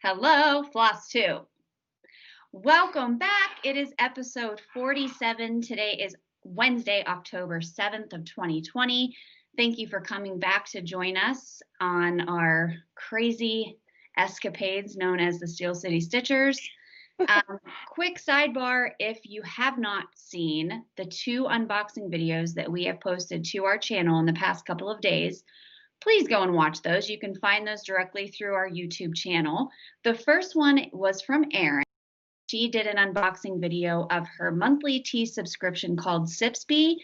Hello, Flosstube. Welcome back. It is episode 47. Today is Wednesday, October 7th of 2020. Thank you for coming back to join us on our crazy escapades known as the Steel City Stitchers. Quick sidebar, if you have not seen the two unboxing videos that we have posted to our channel in the past couple of days, please go and watch those. You can find those directly through our YouTube channel. The first one was from Erin. She did an unboxing video of her monthly tea subscription called Sipsby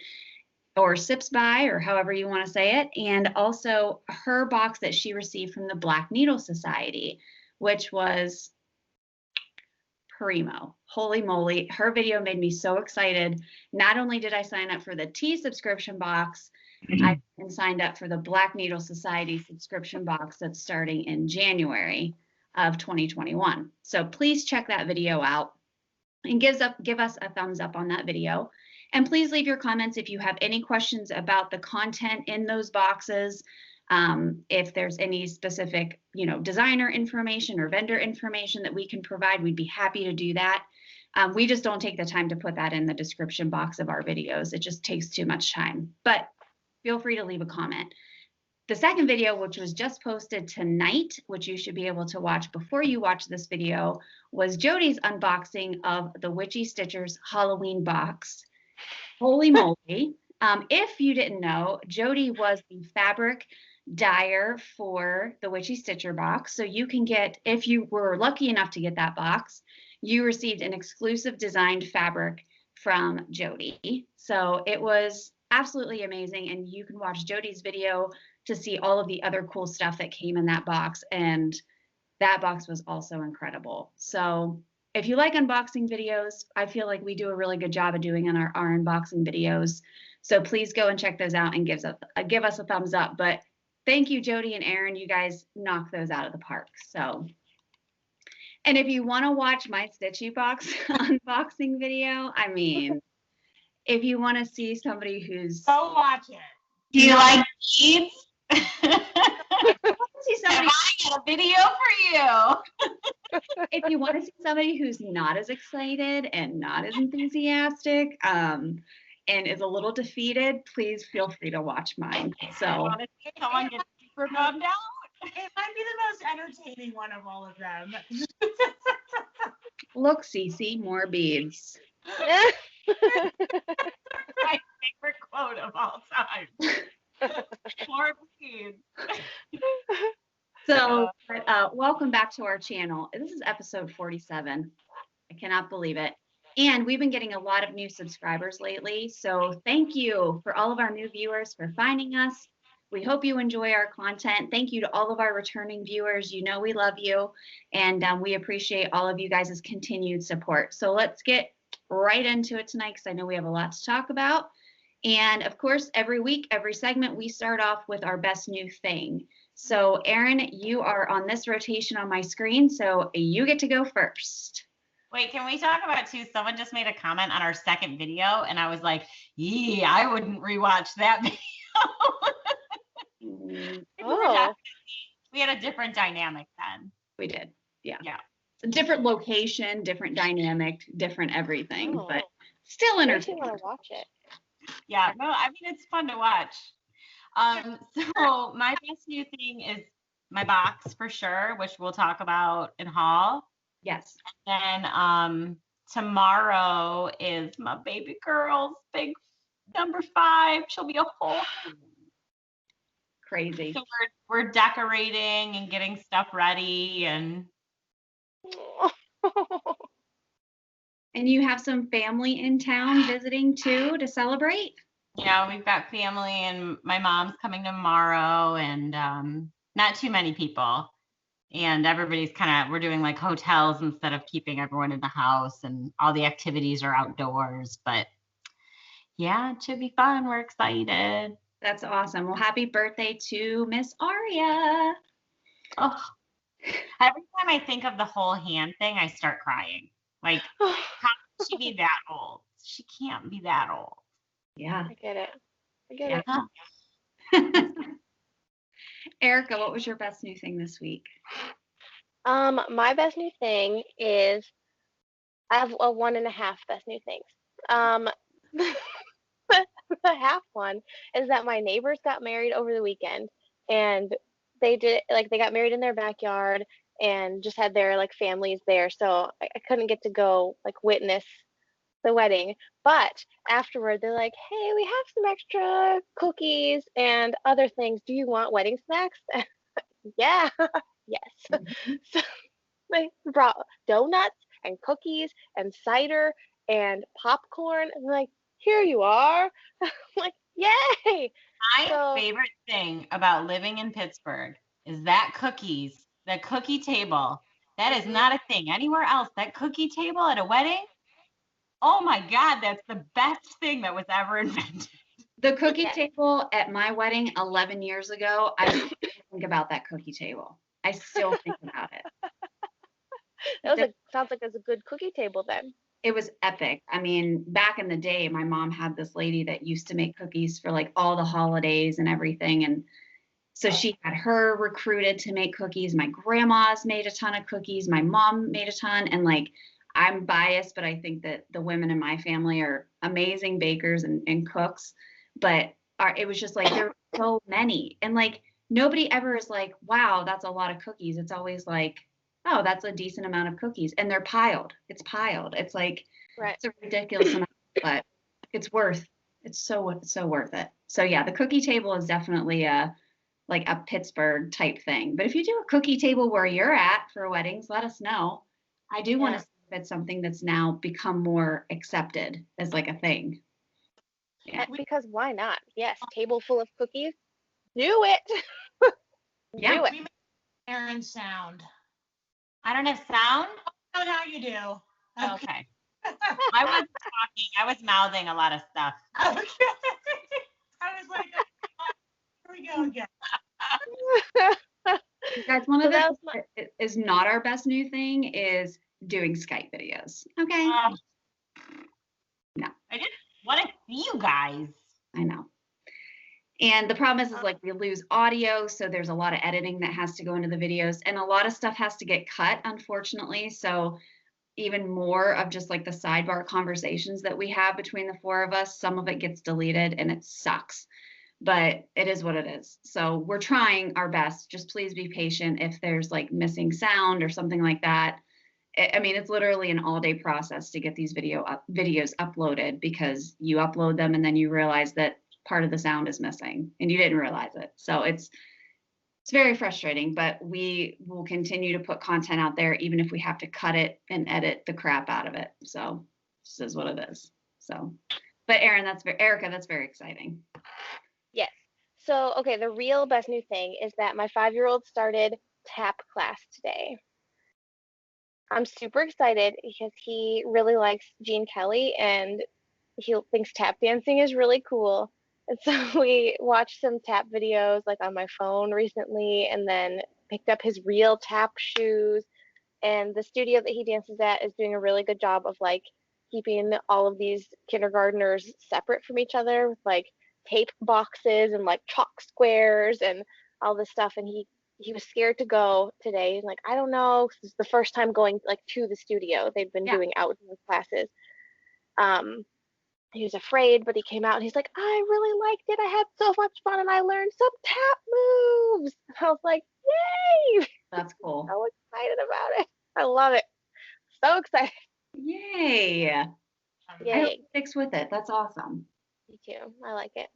or Sips By, or however you want to say it, and also her box that she received from the Black Needle Society, which was primo. Holy moly, her video made me so excited. Not only did I sign up for the tea subscription box, I signed up for the Black Needle Society subscription box that's starting in January of 2021. So please check that video out and give us a thumbs up on that video. And please leave your comments if you have any questions about the content in those boxes. If there's any specific, designer information or vendor information that we can provide, we'd be happy to do that. We just don't take the time to put that in the description box of our videos. It just takes too much time. But feel free to leave a comment. The second video, which was just posted tonight, which you should be able to watch before you watch this video, was Jody's unboxing of the Witchy Stitchers Halloween box. Holy moly. If you didn't know, Jody was the fabric dyer for the Witchy Stitcher box. So you can get, if you were lucky enough to get that box, you received an exclusive designed fabric from Jody. So it was absolutely amazing, and you can watch Jody's video to see all of the other cool stuff that came in that box, and that box was also incredible. So if you like unboxing videos, I feel like we do a really good job of doing our unboxing videos. So please go and check those out and give us a thumbs up. But thank you, Jody and Erin. You guys knocked those out of the park. So, and if you want to watch my Stitchy box unboxing video, I mean, if you want to see somebody who's... Go watch it. Do you like beads? Have I got a video for you. If you want to see somebody who's not as excited and not as enthusiastic and is a little defeated, please feel free to watch mine. So I want to see someone get super bummed out. It might be the most entertaining one of all of them. Look, Cece, more beads. My favorite quote of all time. More beads. So welcome back to our channel. This is episode 47. I cannot believe it. And we've been getting a lot of new subscribers lately. So thank you for all of our new viewers for finding us. We hope you enjoy our content. Thank you to all of our returning viewers. You know we love you, and we appreciate all of you guys' continued support. So let's get right into it tonight, because I know we have a lot to talk about. And of course, every week, every segment, we start off with our best new thing. So Erin, you are on this rotation on my screen, so you get to go first. Wait, can we talk about too? Someone just made a comment on our second video, and I was like, "Yee, I wouldn't rewatch that video." We had a different dynamic then. We did, yeah. Yeah. A different location, different dynamic, different everything, but still entertaining. I want to watch it. Yeah, no, I mean, it's fun to watch. So my best new thing is my box for sure, which we'll talk about in haul. Yes. And tomorrow is my baby girl's big number 5. She'll be a whole crazy. So we're decorating and getting stuff ready, and and you have some family in town visiting too to celebrate? Yeah, we've got family, and my mom's coming tomorrow, and not too many people. And everybody's we're doing like hotels instead of keeping everyone in the house, and all the activities are outdoors. But yeah, it should be fun. We're excited. That's awesome. Well, happy birthday to Miss Aria. Oh, every time I think of the whole hand thing, I start crying. Like, how could she be that old? She can't be that old. Yeah. I get it. Erica, what was your best new thing this week? My best new thing is I have a one and a half best new things. Um, the half one is that my neighbors got married over the weekend, and they got married in their backyard and just had their like families there. So I couldn't get to go like witness the wedding. But afterward, they're like, "Hey, we have some extra cookies and other things. Do you want wedding snacks?" Yeah, yes. Mhm. So they brought donuts and cookies and cider and popcorn. And like, here you are. I'm like, yay! My So favorite thing about living in Pittsburgh is that cookies, the cookie table. That is not a thing anywhere else. That cookie table at a wedding, oh my God, that's the best thing that was ever invented. The cookie yeah, table at my wedding 11 years ago, I still think about that cookie table. I still think about it. sounds like it was a good cookie table then. It was epic. I mean, back in the day, my mom had this lady that used to make cookies for like all the holidays and everything. And so she had her recruited to make cookies. My grandma's made a ton of cookies. My mom made a ton. And like, I'm biased, but I think that the women in my family are amazing bakers and cooks. But it was just like, there were so many. And like, nobody ever is like, wow, that's a lot of cookies. It's always like, oh, that's a decent amount of cookies. And they're piled. It's piled. It's like, Right. it's a ridiculous amount, but it's so worth it. So yeah, the cookie table is definitely like a Pittsburgh type thing. But if you do a cookie table where you're at for weddings, let us know. I do want Yeah. to see if it's something that's now become more accepted as like a thing. Yeah. Because why not? Yes, table full of cookies. Do it. Yeah. Do it. We make Aaron sound. I don't have sound. Oh, now you do. Okay. I wasn't talking. I was mouthing a lot of stuff. Okay. I was like, oh, here we go again. You guys, one So of that the was my things that is not our best new thing is doing Skype videos. Okay. No, I just want to see you guys. I know. And the problem is like we lose audio, so there's a lot of editing that has to go into the videos, and a lot of stuff has to get cut, unfortunately. So even more of just like the sidebar conversations that we have between the four of us, some of it gets deleted and it sucks. But it is what it is. So we're trying our best. Just please be patient if there's like missing sound or something like that. I mean, it's literally an all-day process to get these videos uploaded, because you upload them and then you realize that part of the sound is missing and you didn't realize it. So it's very frustrating, but we will continue to put content out there, even if we have to cut it and edit the crap out of it. So this is what it is. So, but Erica, that's very exciting. yes. So okay, the real best new thing is that my 5-year-old started tap class today. I'm super excited because he really likes Gene Kelly and he thinks tap dancing is really cool. And so we watched some tap videos like on my phone recently and then picked up his real tap shoes. And the studio that he dances at is doing a really good job of like keeping all of these kindergartners separate from each other with like tape boxes and like chalk squares and all this stuff. And he was scared to go today. He's like, I don't know. This is the first time going like to the studio. They've been Yeah. doing outdoor classes. Um, he was afraid, but he came out and he's like, I really liked it. I had so much fun and I learned some tap moves. And I was like, yay! That's cool. So excited about it. I love it. So excited. Yay. I hope Yay. it sticks with it. That's awesome. Me too. I like it.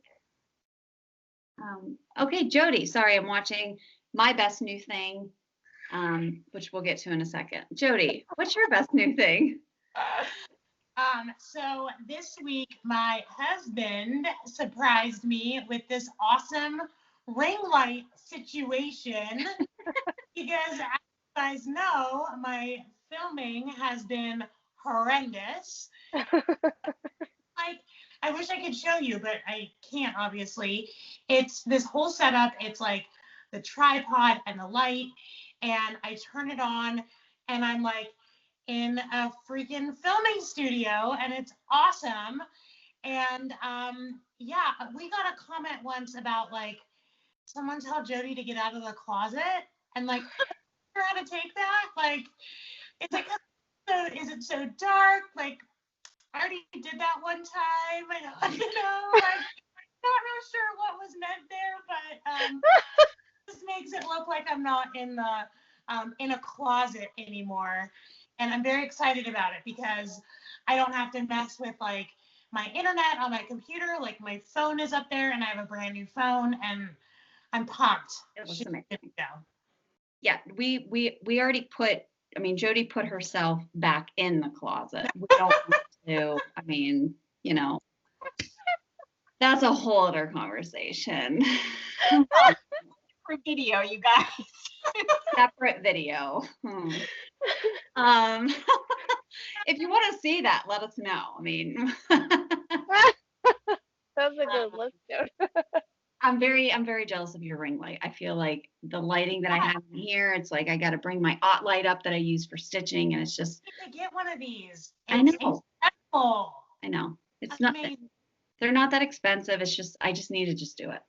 Okay, Jody, sorry, I'm watching my best new thing, which we'll get to in a second. Jody, what's your best new thing? So this week, my husband surprised me with this awesome ring light situation because, as you guys know, my filming has been horrendous. Like, I wish I could show you, but I can't, obviously. It's this whole setup. It's like the tripod and the light, and I turn it on, and I'm like in a freaking filming studio, and it's awesome. And yeah, we got a comment once about like someone tell Jody to get out of the closet, and like sure how to take that. Like, it's like, so is it so dark? Like, I already did that one time. I know, like, not real sure what was meant there, but this makes it look like I'm not in a closet anymore. And I'm very excited about it because I don't have to mess with like my internet on my computer. Like my phone is up there and I have a brand new phone and I'm pumped. It looks She's amazing. good to go. Yeah, we already put, I mean, Jody put herself back in the closet. We don't want to, I mean, you know, that's a whole other conversation. For video, you guys. Separate video. If you want to see that, let us know. I mean, That's a good look, Joe. I'm very jealous of your ring light. I feel like the lighting that I have in here, it's like I got to bring my OT light up that I use for stitching, and it's just. I get one of these. I know. Incredible. I know. It's That's not. amazing. They're not that expensive. It's just I just need to just do it.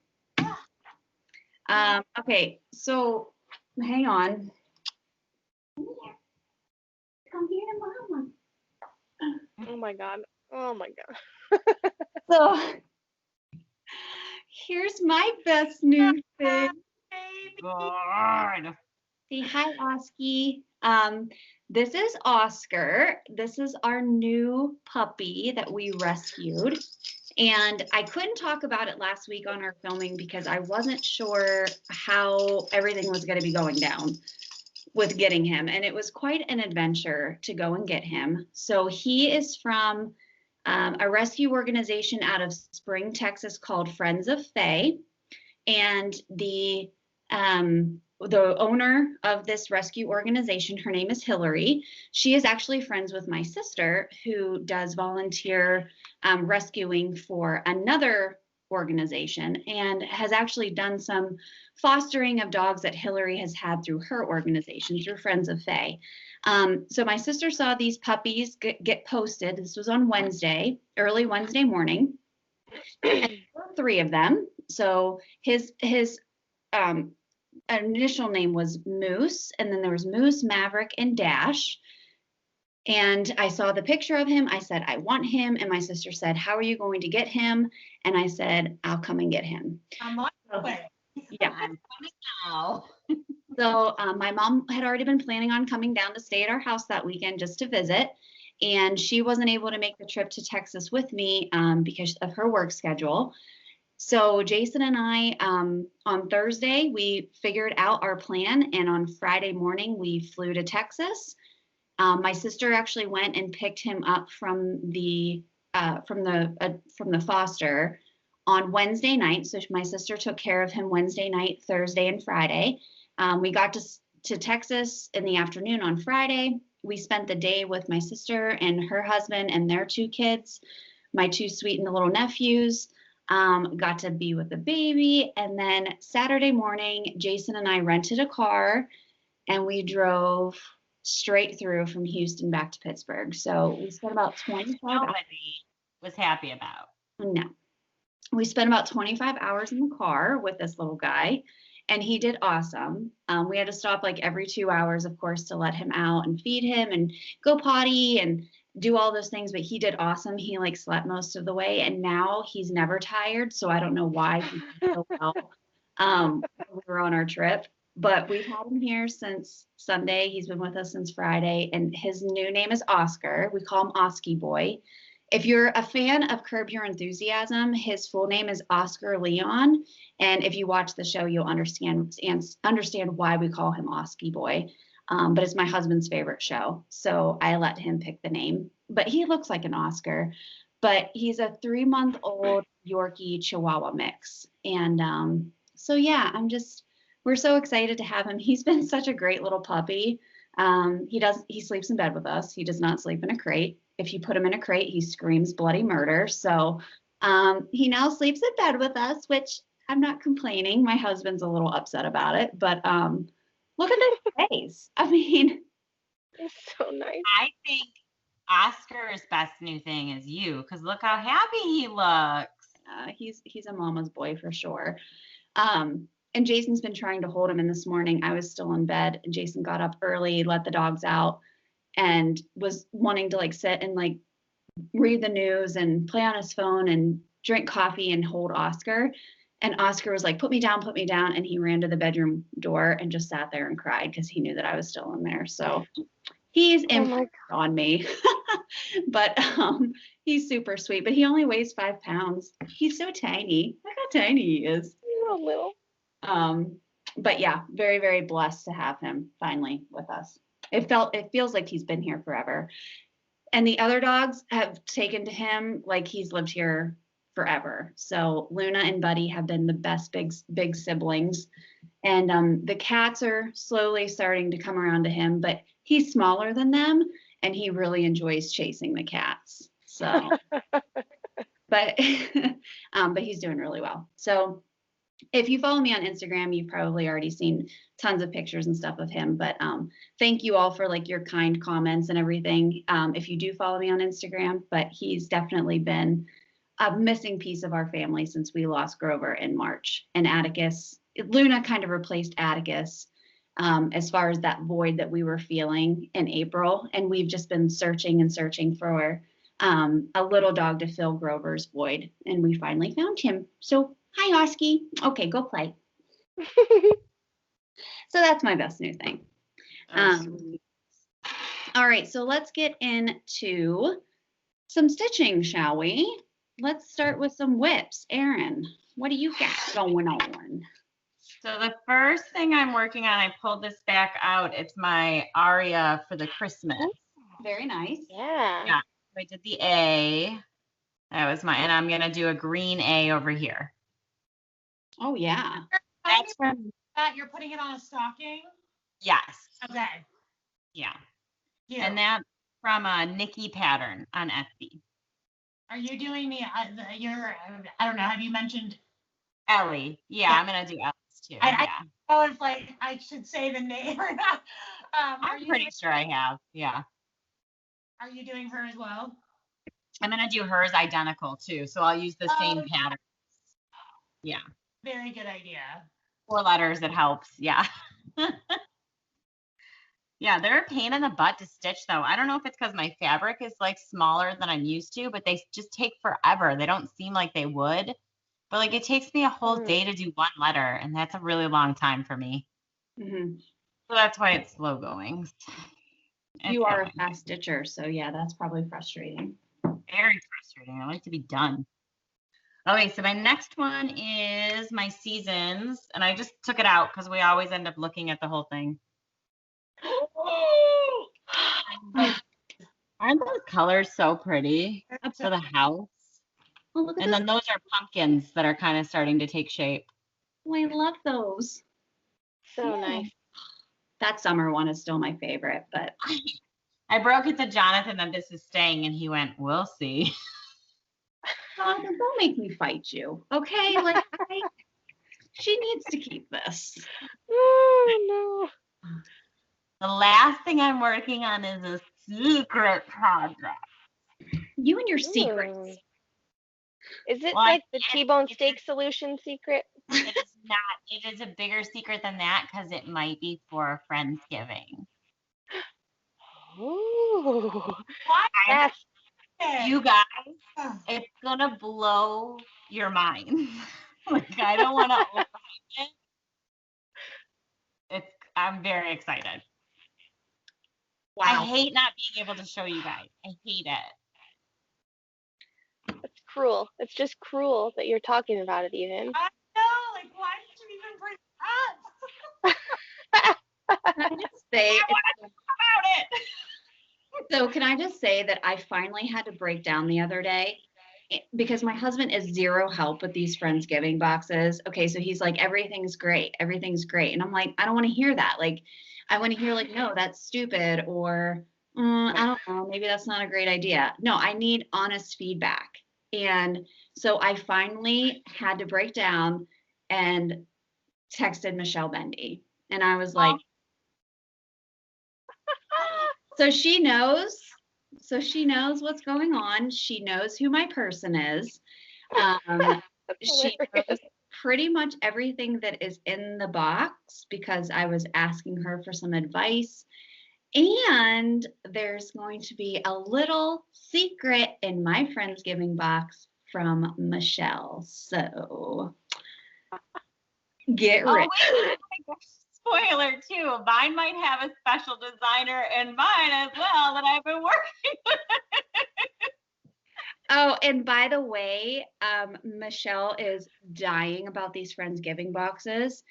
Okay, so hang on. Come here, Mama. Oh my God. Oh my God. So here's my best new thing. God. Say hi, Oski. This is Oscar. This is our new puppy that we rescued. And I couldn't talk about it last week on our filming because I wasn't sure how everything was going to be going down with getting him. And it was quite an adventure to go and get him. So he is from a rescue organization out of Spring, Texas called Friends of Faye. And the owner of this rescue organization, her name is Hillary. She is actually friends with my sister who does volunteer rescuing for another organization and has actually done some fostering of dogs that Hillary has had through her organization, through Friends of Faye. So my sister saw these puppies get posted. This was on Wednesday, early Wednesday morning. And there were 3 of them. So his initial name was Moose, and then there was Moose, Maverick, and Dash. And I saw the picture of him. I said, I want him. And my sister said, how are you going to get him? And I said, I'll come and get him. I'm on the way. Yeah. I'm coming now. So my mom had already been planning on coming down to stay at our house that weekend just to visit. And she wasn't able to make the trip to Texas with me because of her work schedule. So Jason and I, on Thursday, we figured out our plan. And on Friday morning, we flew to Texas. My sister actually went and picked him up from the foster on Wednesday night. So my sister took care of him Wednesday night, Thursday, and Friday. We got to Texas in the afternoon on Friday. We spent the day with my sister and her husband and their 2 kids, my 2 sweet and little nephews. Got to be with the baby. And then Saturday morning, Jason and I rented a car and we drove straight through from Houston back to Pittsburgh. So we spent about 25 hours. Nobody was happy about. No. We spent about 25 hours in the car with this little guy, and he did awesome. We had to stop like every 2 hours, of course, to let him out and feed him and go potty and do all those things, but he did awesome. He like slept most of the way, and now he's never tired, so I don't know why he did so well. We were on our trip, but we've had him here since Sunday. He's been with us since Friday, and his new name is Oscar. We call him Oski Boy. If you're a fan of Curb Your Enthusiasm, his full name is Oscar Leon, and if you watch the show, you'll understand why we call him Oski Boy. But it's my husband's favorite show, so I let him pick the name. But he looks like an Oscar, but he's a 3-month-old Yorkie Chihuahua mix. And so yeah, we're so excited to have him. He's been such a great little puppy. He sleeps in bed with us. He does not sleep in a crate. If you put him in a crate, he screams bloody murder. So he now sleeps in bed with us, which I'm not complaining. My husband's a little upset about it, but look at his face. I mean, It's so nice. I think Oscar's best new thing is you, because look how happy he looks. he's a mama's boy for sure. and Jason's been trying to hold him. And this morning I was still in bed and Jason got up early, let the dogs out, and was wanting to like sit and like read the news and play on his phone and drink coffee and hold Oscar. And Oscar was like, put me down, put me down. And he ran to the bedroom door and just sat there and cried because he knew that I was still in there. So he's on me, but he's super sweet, but he only weighs 5 pounds. He's so tiny. Look how tiny he is. So little. But yeah, very, very blessed to have him finally with us. It feels like he's been here forever. And the other dogs have taken to him like he's lived here forever. So Luna and Buddy have been the best big siblings. And the cats are slowly starting to come around to him, but he's smaller than them and he really enjoys chasing the cats. So, but he's doing really well. So if you follow me on Instagram, you've probably already seen tons of pictures and stuff of him, but thank you all for like your kind comments and everything. If you do follow me on Instagram, but he's definitely been a missing piece of our family since we lost Grover in March. And Luna kind of replaced Atticus as far as that void that we were feeling in April. And we've just been searching and searching for a little dog to fill Grover's void. And we finally found him. So hi, Oski. Okay, go play. So that's my best new thing. All right, so let's get into some stitching, shall we? Let's start with some whips. Erin, what do you got going on? So the first thing I'm working on, I pulled this back out. It's my aria for the Christmas. Very nice. Yeah. I did the A. That was and I'm gonna do a green A over here. Oh yeah. That's from You're putting it on a stocking? yes. Okay. Yeah. Cute. And that's from a Nikki pattern on Etsy. Are you doing your, I don't know, have you mentioned? Ellie. Yeah, I'm gonna do Ellie's too. I don't know if like I should say the name or not. I'm pretty sure I have. Yeah. Are you doing her as well? I'm gonna do hers identical too. So I'll use the same pattern. Yeah. Very good idea. 4 letters, it helps. Yeah. Yeah, they're a pain in the butt to stitch though. I don't know if it's because my fabric is like smaller than I'm used to, but they just take forever. They don't seem like they would. But like it takes me a whole day to do 1 letter, and that's a really long time for me. Mm-hmm. So that's why it's slow going. You are a fast stitcher, so yeah, that's probably frustrating. Very frustrating. I like to be done. Okay, so my next one is my seasons, and I just took it out because we always end up looking at the whole thing. Aren't those colors so pretty for the house? Oh, look at And then those are pumpkins that are kind of starting to take shape. Oh, I love those. So nice. That summer one is still my favorite, but I broke it to Jonathan that this is staying, and he went, "We'll see." Jonathan, don't make me fight you, okay? Like, she needs to keep this. Oh no. The last thing I'm working on is a secret project. You and your secrets. Ooh. Is it Well, like the T-bone steak solution secret? It is not. It is a bigger secret than that because it might be for Friendsgiving. Ooh. What? You guys, it's gonna blow your mind. Like I don't want to overhype it. I'm very excited. Wow. I hate not being able to show you guys. I hate it. It's cruel. It's just cruel that you're talking about it even. I know, like why did you even bring it up? Can I just say, I want to talk about it. so can I just say that I finally had to break down the other day because my husband is zero help with these Friendsgiving boxes. Okay, so he's like, everything's great. Everything's great. And I'm like, I don't want to hear that. Like, I want to hear like, no, that's stupid. Or I don't know, maybe that's not a great idea. No, I need honest feedback. And so I finally had to break down and texted Michelle Bendy. And I was like, so she knows what's going on. She knows who my person is. She knows pretty much everything that is in the box because I was asking her for some advice. And there's going to be a little secret in my Friendsgiving box from Michelle. So get Oh, ready. wait, spoiler too. Mine might have a special designer in mine as well that I've been working with. Oh, and by the way, Michelle is dying about these Friendsgiving boxes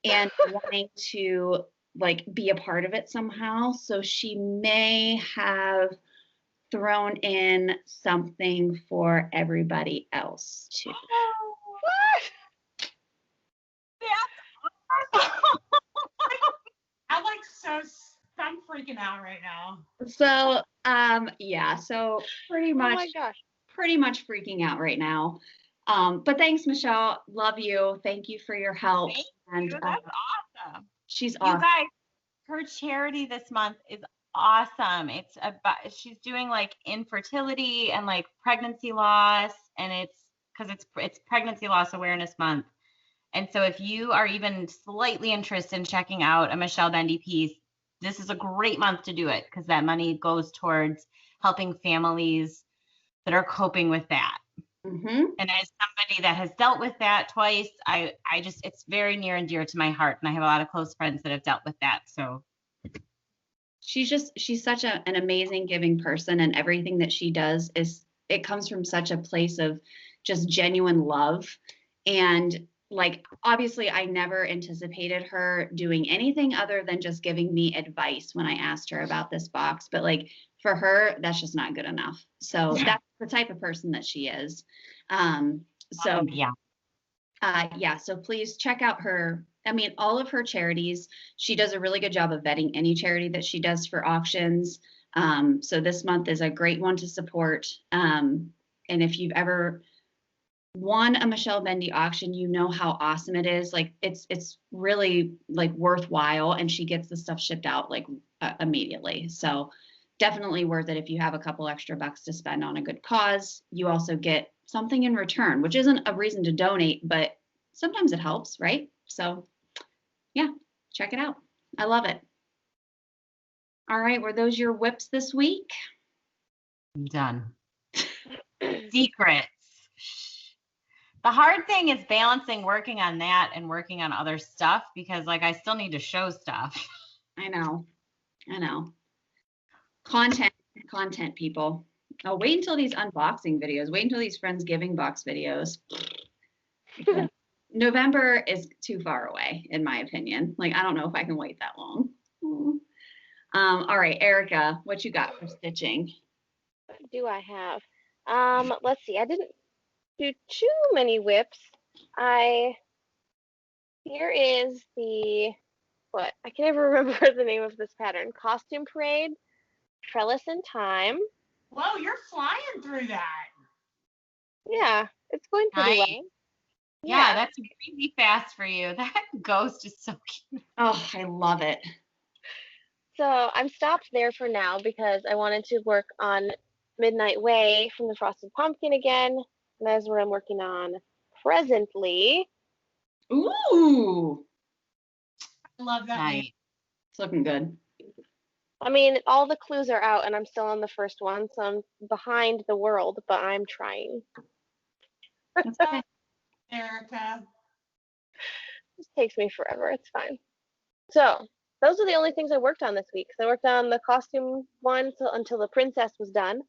and wanting to like be a part of it somehow. So she may have thrown in something for everybody else too. What? That's awesome. I'm freaking out right now. So, yeah, so pretty Oh my much gosh. freaking out right now. But thanks, Michelle. Love you. Thank you for your help. Thank And you. That's awesome. she's You awesome. guys, her charity this month is awesome. It's about, she's doing like infertility and like pregnancy loss, and it's because it's Pregnancy Loss Awareness Month. And so if you are even slightly interested in checking out a Michelle Bendy piece, this is a great month to do it because that money goes towards helping families that are coping with that. Mm-hmm. And as somebody that has dealt with that twice, I just, it's very near and dear to my heart. And I have a lot of close friends that have dealt with that. So She's such an amazing giving person, and everything that she does it comes from such a place of just genuine love. And like, obviously I never anticipated her doing anything other than just giving me advice when I asked her about this box. But like for her, that's just not good enough. So that's the type of person that she is. Yeah, so please check out her. I mean, all of her charities. She does a really good job of vetting any charity that she does for auctions. So this month is a great one to support. And if you've ever won a Michelle Bendy auction, you know how awesome it is. Like it's really like worthwhile, and she gets the stuff shipped out like immediately. So definitely worth it if you have a couple extra bucks to spend on a good cause. You also get something in return, which isn't a reason to donate, but sometimes it helps, right? So yeah, check it out. I love it. All right, were those your whips this week? I'm done. Secrets. The hard thing is balancing working on that and working on other stuff because like I still need to show stuff. I know. Content people. Oh, wait until these unboxing videos. Wait until these Friendsgiving box videos. November is too far away, in my opinion. Like, I don't know if I can wait that long. All right, Erica, what you got for stitching? What do I have? Let's see. I didn't do too many whips. Here is what? I can never remember the name of this pattern. Costume Parade, Trellis in Time. Whoa, you're flying through that. Yeah, it's going pretty Nice. well. Yeah, that's crazy fast for you. That ghost is so cute. Oh, I love it. So I'm stopped there for now because I wanted to work on Midnight Way from the Frosted Pumpkin again. And that's what I'm working on presently. Ooh, I love that. Nice. it's looking good. I mean, all the clues are out and I'm still on the first one, so I'm behind the world, but I'm trying. That's okay. Erica. This takes me forever. It's fine. So those are the only things I worked on this week. So I worked on the costume one until the princess was done.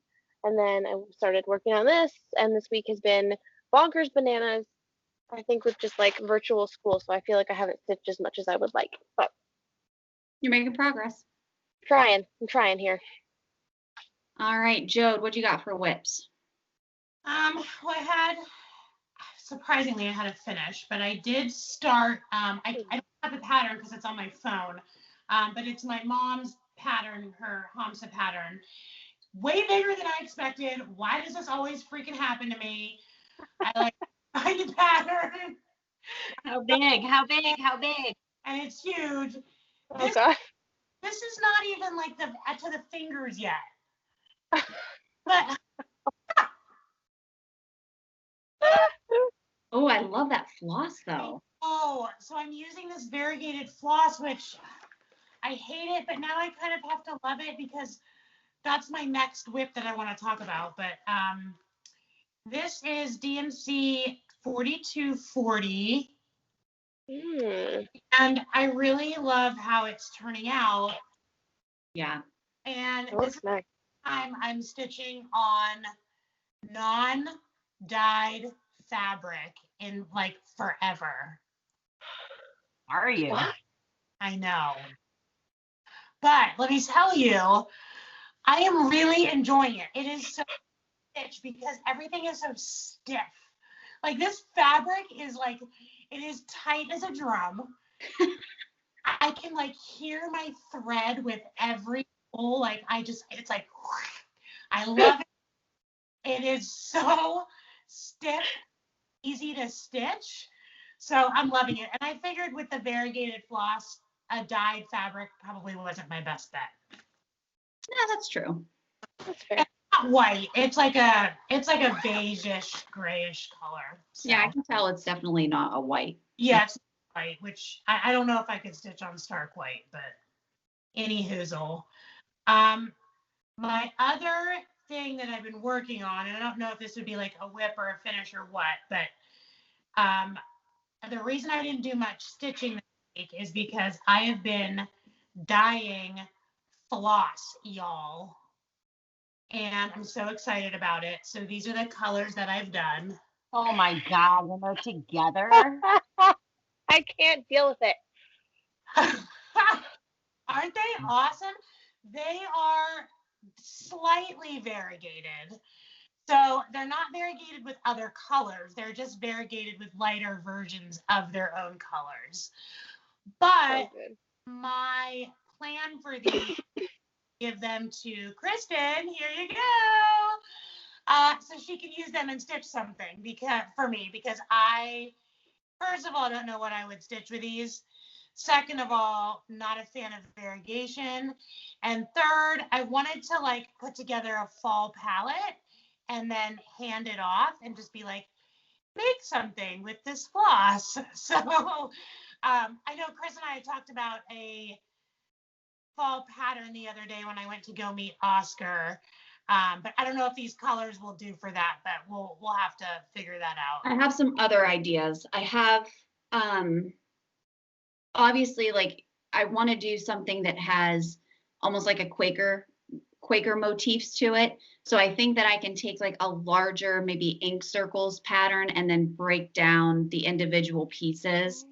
And then I started working on this. And this week has been bonkers bananas, I think, with just like virtual school. So I feel like I haven't stitched as much as I would like. But You're making progress. I'm trying here. All right, Jode, what you got for whips? Well, surprisingly, I had a finish, but I did start, I don't have the pattern because it's on my phone, but it's my mom's pattern, her Hamsa pattern. Way bigger than I expected. Why does this always freaking happen to me? I like find a pattern. How big? How big? How big? And it's huge. Oh, God. This is not even like to the fingers yet. But Oh, I love that floss though. Oh, so I'm using this variegated floss, which I hate it, but now I kind of have to love it because that's my next whip that I want to talk about. But this is DMC 4240. Mm. And I really love how it's turning out. Yeah. And It this looks is nice. the time I'm stitching on non-dyed fabric in like forever. Are you? What? I know. But let me tell you, I am really enjoying it. It is so stitch because everything is so stiff. Like this fabric is like, it is tight as a drum. I can like hear my thread with every pull. Like it's like, I love it. It is so stiff, easy to stitch. So I'm loving it. And I figured with the variegated floss, a dyed fabric probably wasn't my best bet. Yeah, that's true. That's fair. It's not white. It's like a beigeish, grayish color. So, Yeah, I can tell it's definitely not a white. yeah, it's white, which I don't know if I could stitch on stark white, but any hoozle. My other thing that I've been working on, and I don't know if this would be like a whip or a finish or what, but the reason I didn't do much stitching this week is because I have been dyeing floss, y'all. And I'm so excited about it. So these are the colors that I've done. Oh my God, when they're together. I can't deal with it. Aren't they awesome? They are slightly variegated. So they're not variegated with other colors. They're just variegated with lighter versions of their own colors. But So good. my plan for these, give them to Kristen. Here you go. So she can use them and stitch something because I, first of all, don't know what I would stitch with these. Second of all, not a fan of variegation. And third, I wanted to like put together a fall palette and then hand it off and just be like, make something with this floss. So I know Chris and I had talked about a fall pattern the other day when I went to go meet Oscar. But I don't know if these colors will do for that, but we'll have to figure that out. I have some other ideas. I have obviously like I want to do something that has almost like a Quaker motifs to it. So I think that I can take like a larger, maybe ink circles pattern and then break down the individual pieces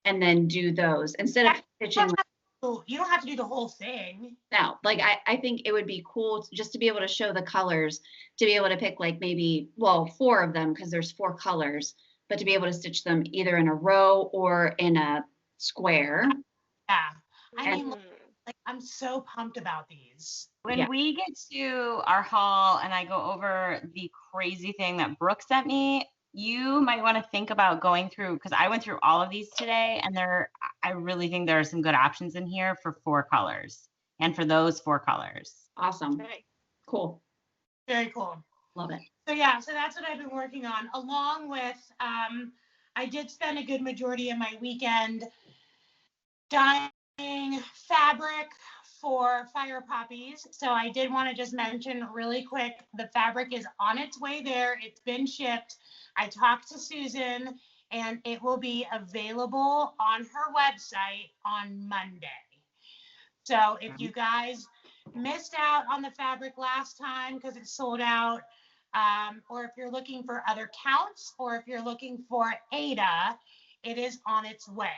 and then do those instead of stitching. You don't have to do the whole thing. No, like I think it would be cool just to be able to show the colors, to be able to pick like maybe, well, 4 of them because there's 4 colors, but to be able to stitch them either in a row or in a square. Yeah. I And- mean, like, I'm so pumped about these. When Yeah. we get to our haul and I go over the crazy thing that Brooke sent me, you might want to think about going through, because I went through all of these today, and I really think there are some good options in here for 4 colors and for those 4 colors. Awesome. Nice. Cool. Very cool. Love it. So yeah, so that's what I've been working on, along with I did spend a good majority of my weekend dyeing fabric for fire poppies. So I did want to just mention really quick, the fabric is on its way there. It's been shipped. I talked to Susan and it will be available on her website on Monday. So if you guys missed out on the fabric last time because it sold out, or if you're looking for other counts, or if you're looking for Ada, it is on its way.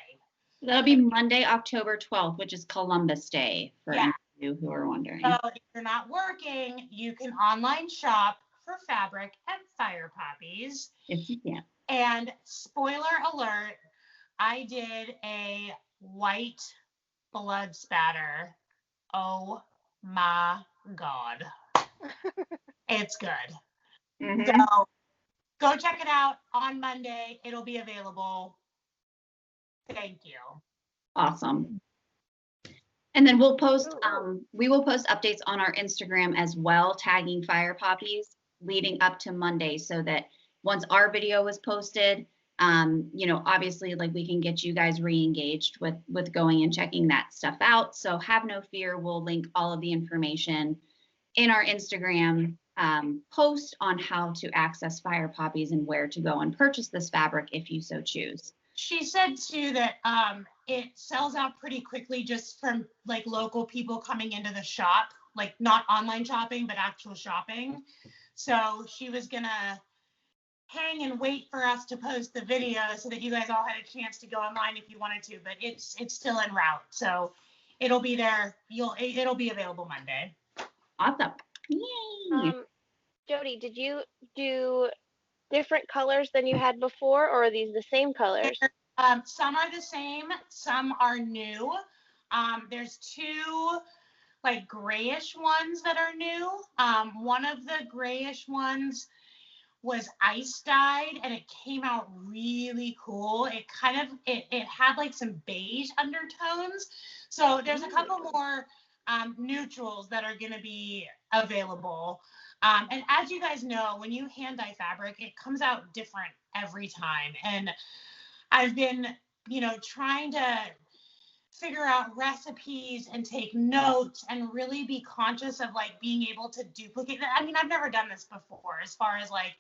That'll be Monday, October 12th, which is Columbus Day for Yeah. any of you who are wondering. So if you're not working, you can online shop for fabric at Fire Poppies. If you can. And spoiler alert, I did a white blood spatter. Oh my God. It's good. Mhm. So go check it out on Monday. It'll be available. Thank you. Awesome. And then we'll post, we will post updates on our Instagram as well, tagging Fire Poppies leading up to Monday, so that once our video is posted, You know, obviously, like we can get you guys re-engaged with going and checking that stuff out. So have no fear. We'll link all of the information in our Instagram post on how to access Fire Poppies and where to go and purchase this fabric if you so choose. She said too that it sells out pretty quickly just from like local people coming into the shop, like not online shopping, but actual shopping. So she was gonna hang and wait for us to post the video so that you guys all had a chance to go online if you wanted to, but it's still en route. So it'll be there. It'll be available Monday. Awesome. Yay. Jody, did you do different colors than you had before, or are these the same colors? Some are the same, some are new. There's two like grayish ones that are new. One of the grayish ones was ice dyed and it came out really cool. It kind of it had like some beige undertones. So there's a couple more neutrals that are going to be available. And as you guys know, when you hand dye fabric, it comes out different every time. And I've been, you know, trying to figure out recipes and take notes and really be conscious of like being able to duplicate that. I mean, I've never done this before as far as like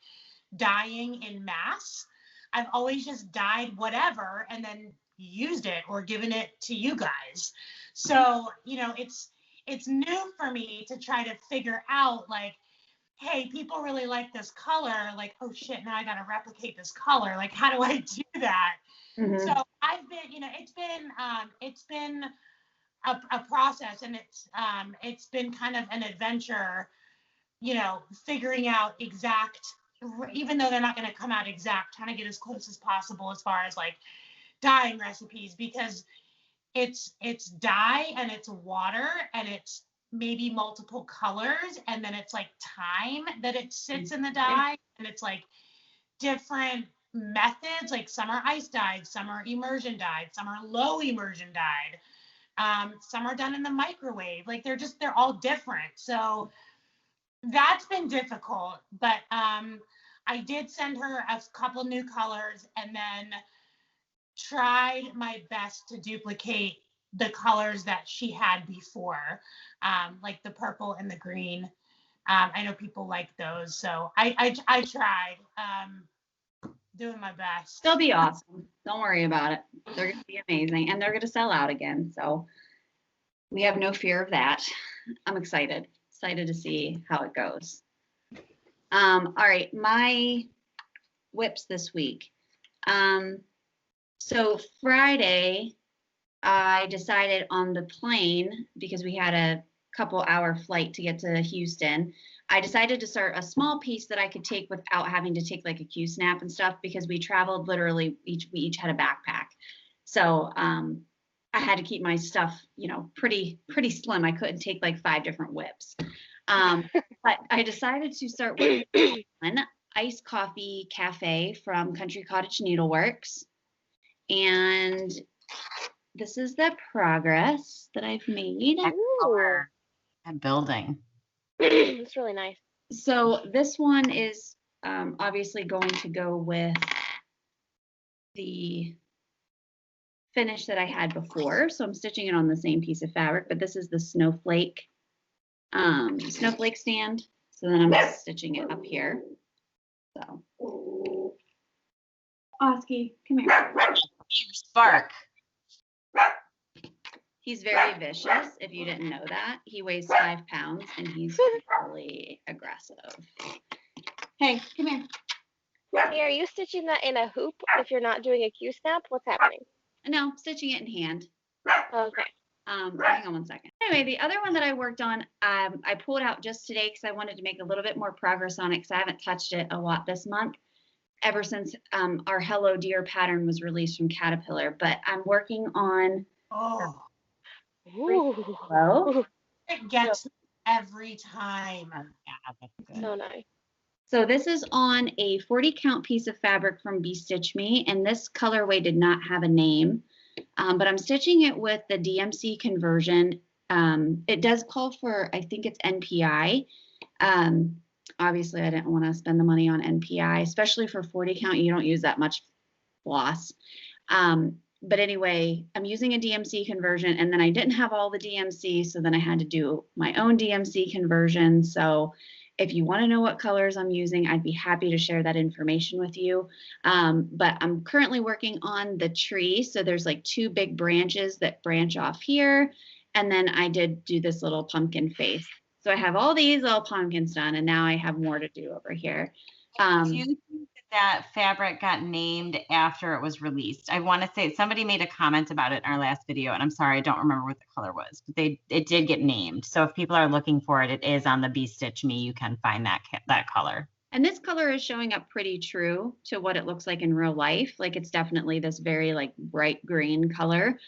dyeing in mass. I've always just dyed whatever and then used it or given it to you guys. So, you know, it's new for me to try to figure out like, hey, people really like this color. Like, oh shit, now I got to replicate this color. Like, how do I do that? Mm-hmm. So I've been, you know, it's been a process, and it's been kind of an adventure, you know, figuring out exact, even though they're not going to come out exact, trying to get as close as possible as far as like dyeing recipes, because it's dye and it's water and it's maybe multiple colors, and then it's like time that it sits in the dye, and it's like different methods, like some are ice dyed, some are immersion dyed, some are low immersion dyed, some are done in the microwave. Like they're all different. So that's been difficult, but I did send her a couple new colors and then tried my best to duplicate the colors that she had before, like the purple and the green. I know people like those, so I tried doing my best. They'll be awesome. Don't worry about it. They're going to be amazing, and they're going to sell out again. So we have no fear of that. I'm excited to see how it goes. All right, my whips this week. So Friday, I decided on the plane, because we had a couple hour flight to get to Houston, I decided to start a small piece that I could take without having to take like a Q snap and stuff, because we traveled literally, we each had a backpack. So I had to keep my stuff, you know, pretty slim. I couldn't take like 5 different whips. But I decided to start with one iced coffee cafe from Country Cottage Needleworks. And this is the progress that I've made. That building. It's really nice. So this one is obviously going to go with the finish that I had before. So I'm stitching it on the same piece of fabric, but this is the snowflake stand. So then I'm just stitching it up here. So Oski, come here. Spark. He's very vicious, if you didn't know that. He weighs 5 pounds and he's really aggressive. Hey, come here. Hey, are you stitching that in a hoop if you're not doing a Q snap? What's happening? No, stitching it in hand. Okay. Hang on one second. Anyway, the other one that I worked on, I pulled out just today because I wanted to make a little bit more progress on it, because I haven't touched it a lot this month, ever since our Hello Dear pattern was released from Caterpillar. But I'm working on Ooh. It gets me every time. Yeah, that's good. So nice. So this is on a 40 count piece of fabric from Be Stitch Me, and this colorway did not have a name, but I'm stitching it with the DMC conversion. It does call for, I think it's NPI. Obviously I didn't want to spend the money on NPI, especially for 40 count. You don't use that much floss. But anyway, I'm using a DMC conversion, and then I didn't have all the DMC, so then I had to do my own DMC conversion. So if you want to know what colors I'm using, I'd be happy to share that information with you. But I'm currently working on the tree. So there's like 2 big branches that branch off here. And then I did do this little pumpkin face. So I have all these little pumpkins done, and now I have more to do over here. Do you think that fabric got named after it was released? I want to say somebody made a comment about it in our last video, and I'm sorry, I don't remember what the color was, but it did get named. So if people are looking for it, it is on the Be Stitch Me. You can find that color. And this color is showing up pretty true to what it looks like in real life. Like it's definitely this very like bright green color.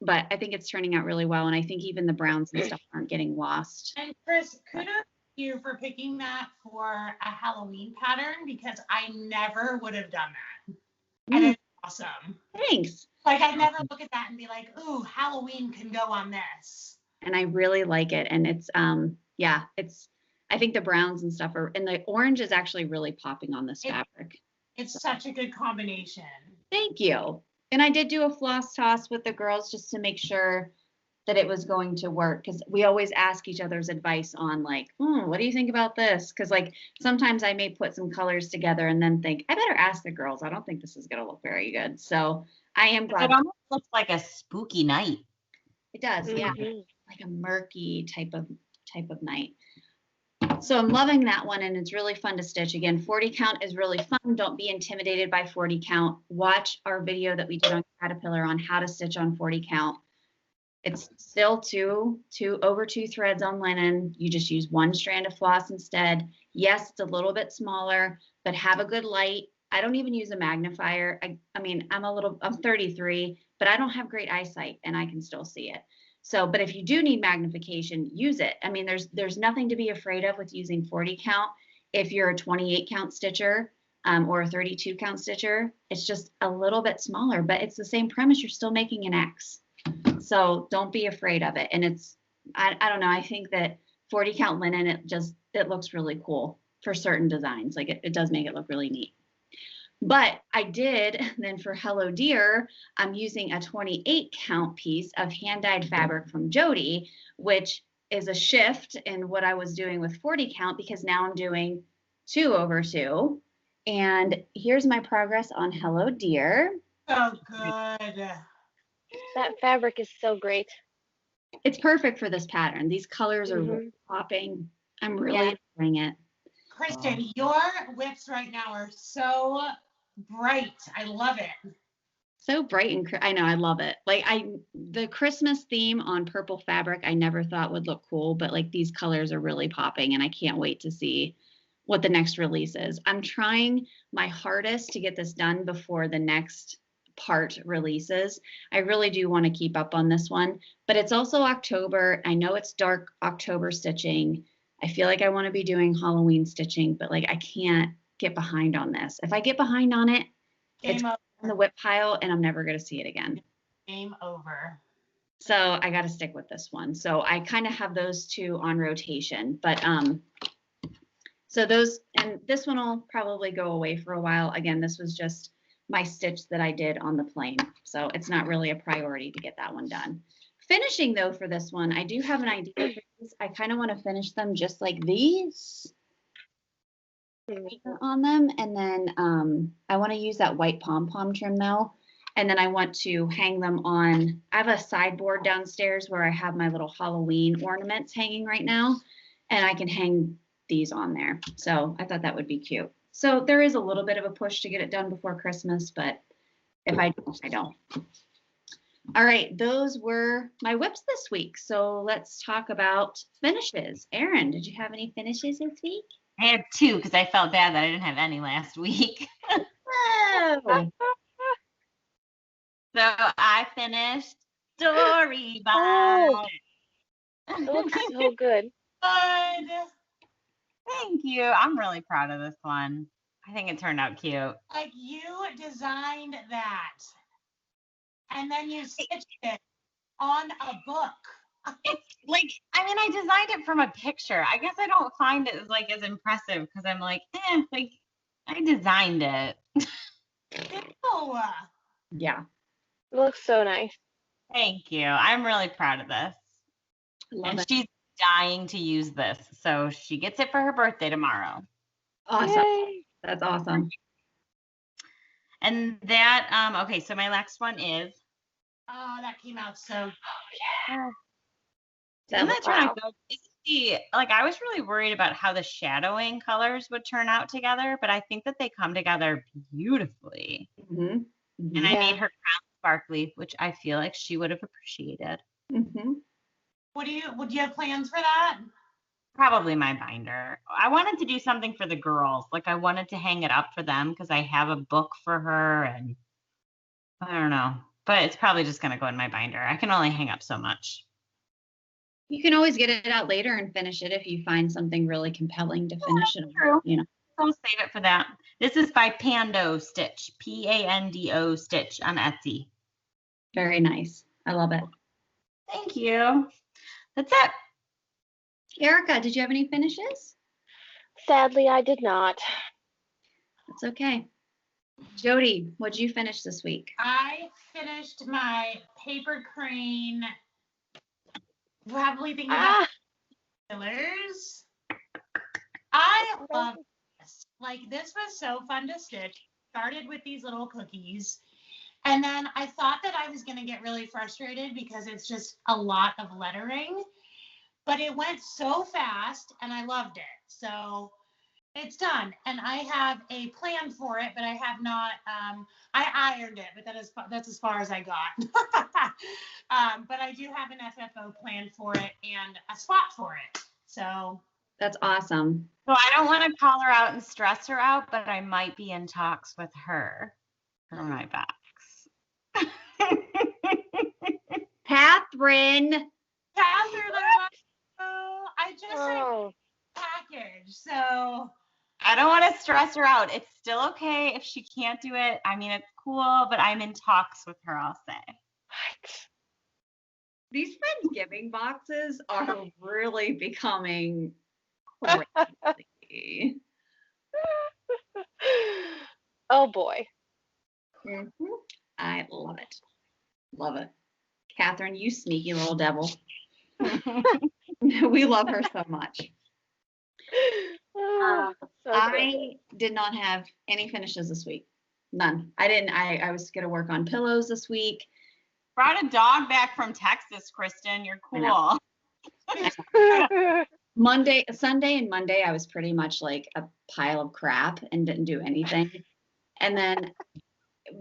But I think it's turning out really well. And I think even the browns and stuff aren't getting lost. And Chris, kudos to you for picking that for a Halloween pattern, because I never would have done that. And it's awesome. Thanks. Like I'd never look at that and be like, ooh, Halloween can go on this. And I really like it. And it's, yeah, I think the browns and stuff and the orange is actually really popping on this fabric. It's such a good combination. Thank you. And I did do a floss toss with the girls just to make sure that it was going to work, because we always ask each other's advice on like, what do you think about this? Because like sometimes I may put some colors together and then think, I better ask the girls. I don't think this is going to look very good. So I am glad. It almost looks like a spooky night. It does, yeah, like a murky type of night. So I'm loving that one, and it's really fun to stitch. Again, 40 count is really fun. Don't be intimidated by 40 count. Watch our video that we did on Caterpillar on how to stitch on 40 count. It's still over two threads on linen. You just use 1 strand of floss instead. Yes, it's a little bit smaller, but have a good light. I don't even use a magnifier. I mean, I'm 33, but I don't have great eyesight and I can still see it. So, but if you do need magnification, use it. I mean, there's nothing to be afraid of with using 40 count. If you're a 28 count stitcher or a 32 count stitcher, it's just a little bit smaller, but it's the same premise. You're still making an X. So don't be afraid of it. And it's, I don't know, I think that 40 count linen, it looks really cool for certain designs. Like it does make it look really neat. But I did, then for Hello Dear, I'm using a 28 count piece of hand-dyed fabric from Jody, which is a shift in what I was doing with 40 count, because now I'm doing 2 over 2. And here's my progress on Hello Dear. So good. That fabric is so great. It's perfect for this pattern. These colors are really popping. I'm really enjoying it. Kristen, your whips right now are so bright. I love it. So bright and I know, I love it. Like the Christmas theme on purple fabric, I never thought would look cool, but like these colors are really popping, and I can't wait to see what the next release is. I'm trying my hardest to get this done before the next part releases. I really do want to keep up on this one, but it's also October. I know it's dark October stitching. I feel like I want to be doing Halloween stitching, but like I can't get behind on this. If I get behind on it, it's in the whip pile and I'm never going to see it again. Game over. So I got to stick with this one. So I kind of have those 2 on rotation, but so those, and this one will probably go away for a while. Again, this was just my stitch that I did on the plane. So it's not really a priority to get that one done. Finishing though for this one, I do have an idea for these. I kind of want to finish them just like these on them. And then I want to use that white pom-pom trim though. And then I want to hang them on, I have a sideboard downstairs where I have my little Halloween ornaments hanging right now, and I can hang these on there. So I thought that would be cute. So there is a little bit of a push to get it done before Christmas, but if I don't, I don't. All right, those were my whips this week. So let's talk about finishes. Erin, did you have any finishes this week? I had 2 because I felt bad that I didn't have any last week. Oh. So I finished Story by. It looks so good. Good. Thank you. I'm really proud of this one. I think it turned out cute. Like you designed that, and then you stitched it on a book. It's like, I mean, I designed it from a picture. I guess I don't find it as impressive because I'm like, like I designed it. Ew. Yeah, It looks so nice. Thank you. I'm really proud of this. love And it. she's dying to use this. So she gets it for her birthday tomorrow. Awesome. Yay. That's awesome. And that, okay, so my next one is, Oh, that came out so. doesn't that turn out Wow. good? Like, I was really worried about how the shadowing colors would turn out together, but I think that they come together beautifully. Mhm. And I Yeah. made her crown sparkly, which I feel like she would have appreciated. Mhm. Would you have plans for that? Probably my binder. I wanted to do something for the girls. Like, I wanted to hang it up for them because I have a book for her, and I don't know. But it's probably just going to go in my binder. I can only hang up so much. You can always get it out later and finish it if you find something really compelling to finish it on, True. you know. I'll save it for that. This is by Pando Stitch, Pando Stitch on Etsy. Very nice. I love it. Thank you. That's it. Erica, did you have any finishes? Sadly, I did not. That's okay. Jody, what'd you finish this week? I finished my paper crane. Probably thinking about fillers. I love this. Like, this was so fun to stitch. Started with these little cookies. And then I thought that I was going to get really frustrated because it's just a lot of lettering. But it went so fast and I loved it. So it's done. And I have a plan for it, but I have not, I ironed it, but that's as far as I got. But I do have an FFO plan for it and a spot for it. So That's awesome. So I don't want to call her out and stress her out, but I might be in talks with her for my box. Catherine. I just Oh. package. So I don't want to stress her out. It's still okay if she can't do it. I mean, it's cool, but I'm in talks with her, I'll say. What? These Friendsgiving boxes are really becoming crazy. Oh boy. Mhm. I love it. Love it. Catherine, you sneaky little devil. We love her so much. Oh, so good. I did not have any finishes this week. None. I didn't. I was going to work on pillows this week. Brought a dog back from Texas, Kristen. You're I cool. Sunday and Monday, I was pretty much like a pile of crap and didn't do anything. And then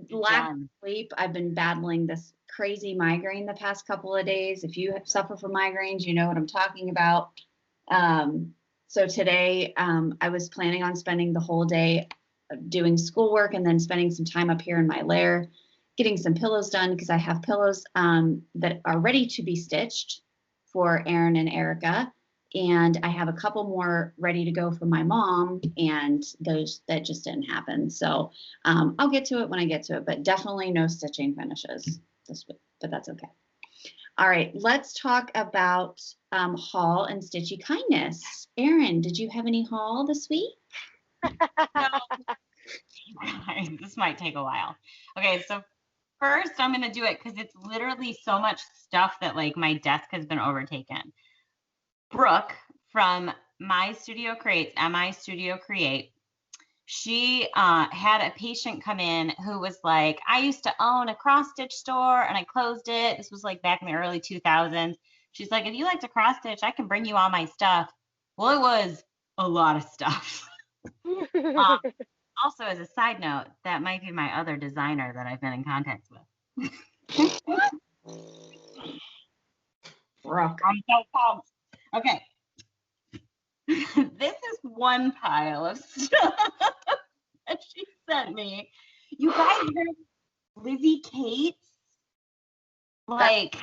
lack of sleep, I've been battling this crazy migraine the past couple of days. If you suffer from migraines, you know what I'm talking about. So today, I was planning on spending the whole day doing schoolwork and then spending some time up here in my lair, getting some pillows done because I have pillows that are ready to be stitched for Erin and Erica. And I have a couple more ready to go for my mom, and those that just didn't happen. So I'll get to it when I get to it, but definitely no stitching finishes this week, but that's okay. All right, let's talk about haul and stitchy kindness. Erin, did you have any haul this week? No. This might take a while. Okay, so first I'm going to do it because it's literally so much stuff that like my desk has been overtaken. Brooke from My Studio Creates, MI Studio Create, she had a patient come in who was like, I used to own a cross stitch store and I closed it. This was like back in the early 2000s. She's like, if you like to cross stitch, I can bring you all my stuff. Well, it was a lot of stuff. Also, as a side note, that might be my other designer that I've been in contact with. Brooke. I'm so pumped. Okay. This is one pile of stuff that she sent me. You guys heard of Lizzie Kate's? Like,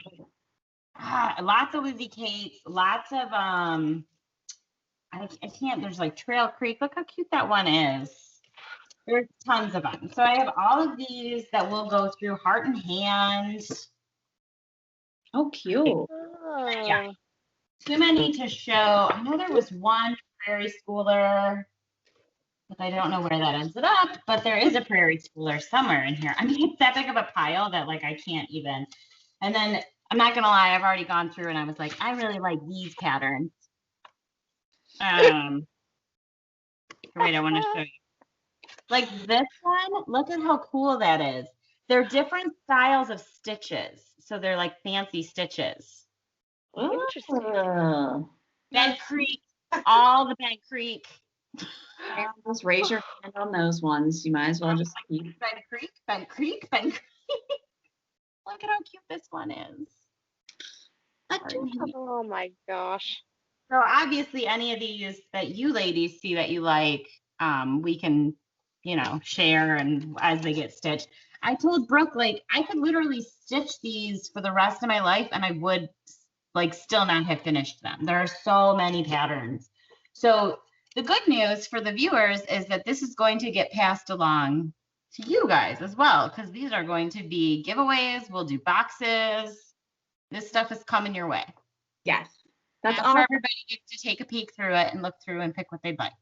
lots of Lizzie Kate's, lots of, I can't, there's like Trail Creek. Look how cute that one is. There's tons of them. So I have all of these that will go through Heart and Hand. Oh, cute. Yeah. Too many to show. I know there was one Prairie Schooler. But I don't know where that ends up, but there is a prairie schooler somewhere in here. I mean, it's that big of a pile that like I can't even. And then I'm not gonna lie, I've already gone through and I was like, I really like these patterns. Wait, I want to show you. Like this one, look at how cool that is. They're different styles of stitches. So they're like fancy stitches. Interesting. Oh. Bent Creek, all the Bent Creek. Just raise your hand on those ones. You might as well just keep. Bent Creek, Bent Creek, Bent Creek. Look at how cute this one is. Oh my gosh. So obviously any of these that you ladies see that you like, we can, you know, share and as they get stitched. I told Brooke, like, I could literally stitch these for the rest of my life and I would like still not have finished them. There are so many patterns. So the good news for the viewers is that this is going to get passed along to you guys as well, because these are going to be giveaways. We'll do boxes. This stuff is coming your way. Yes. That's After all. everybody gets to take a peek through it and look through and pick what they'd like.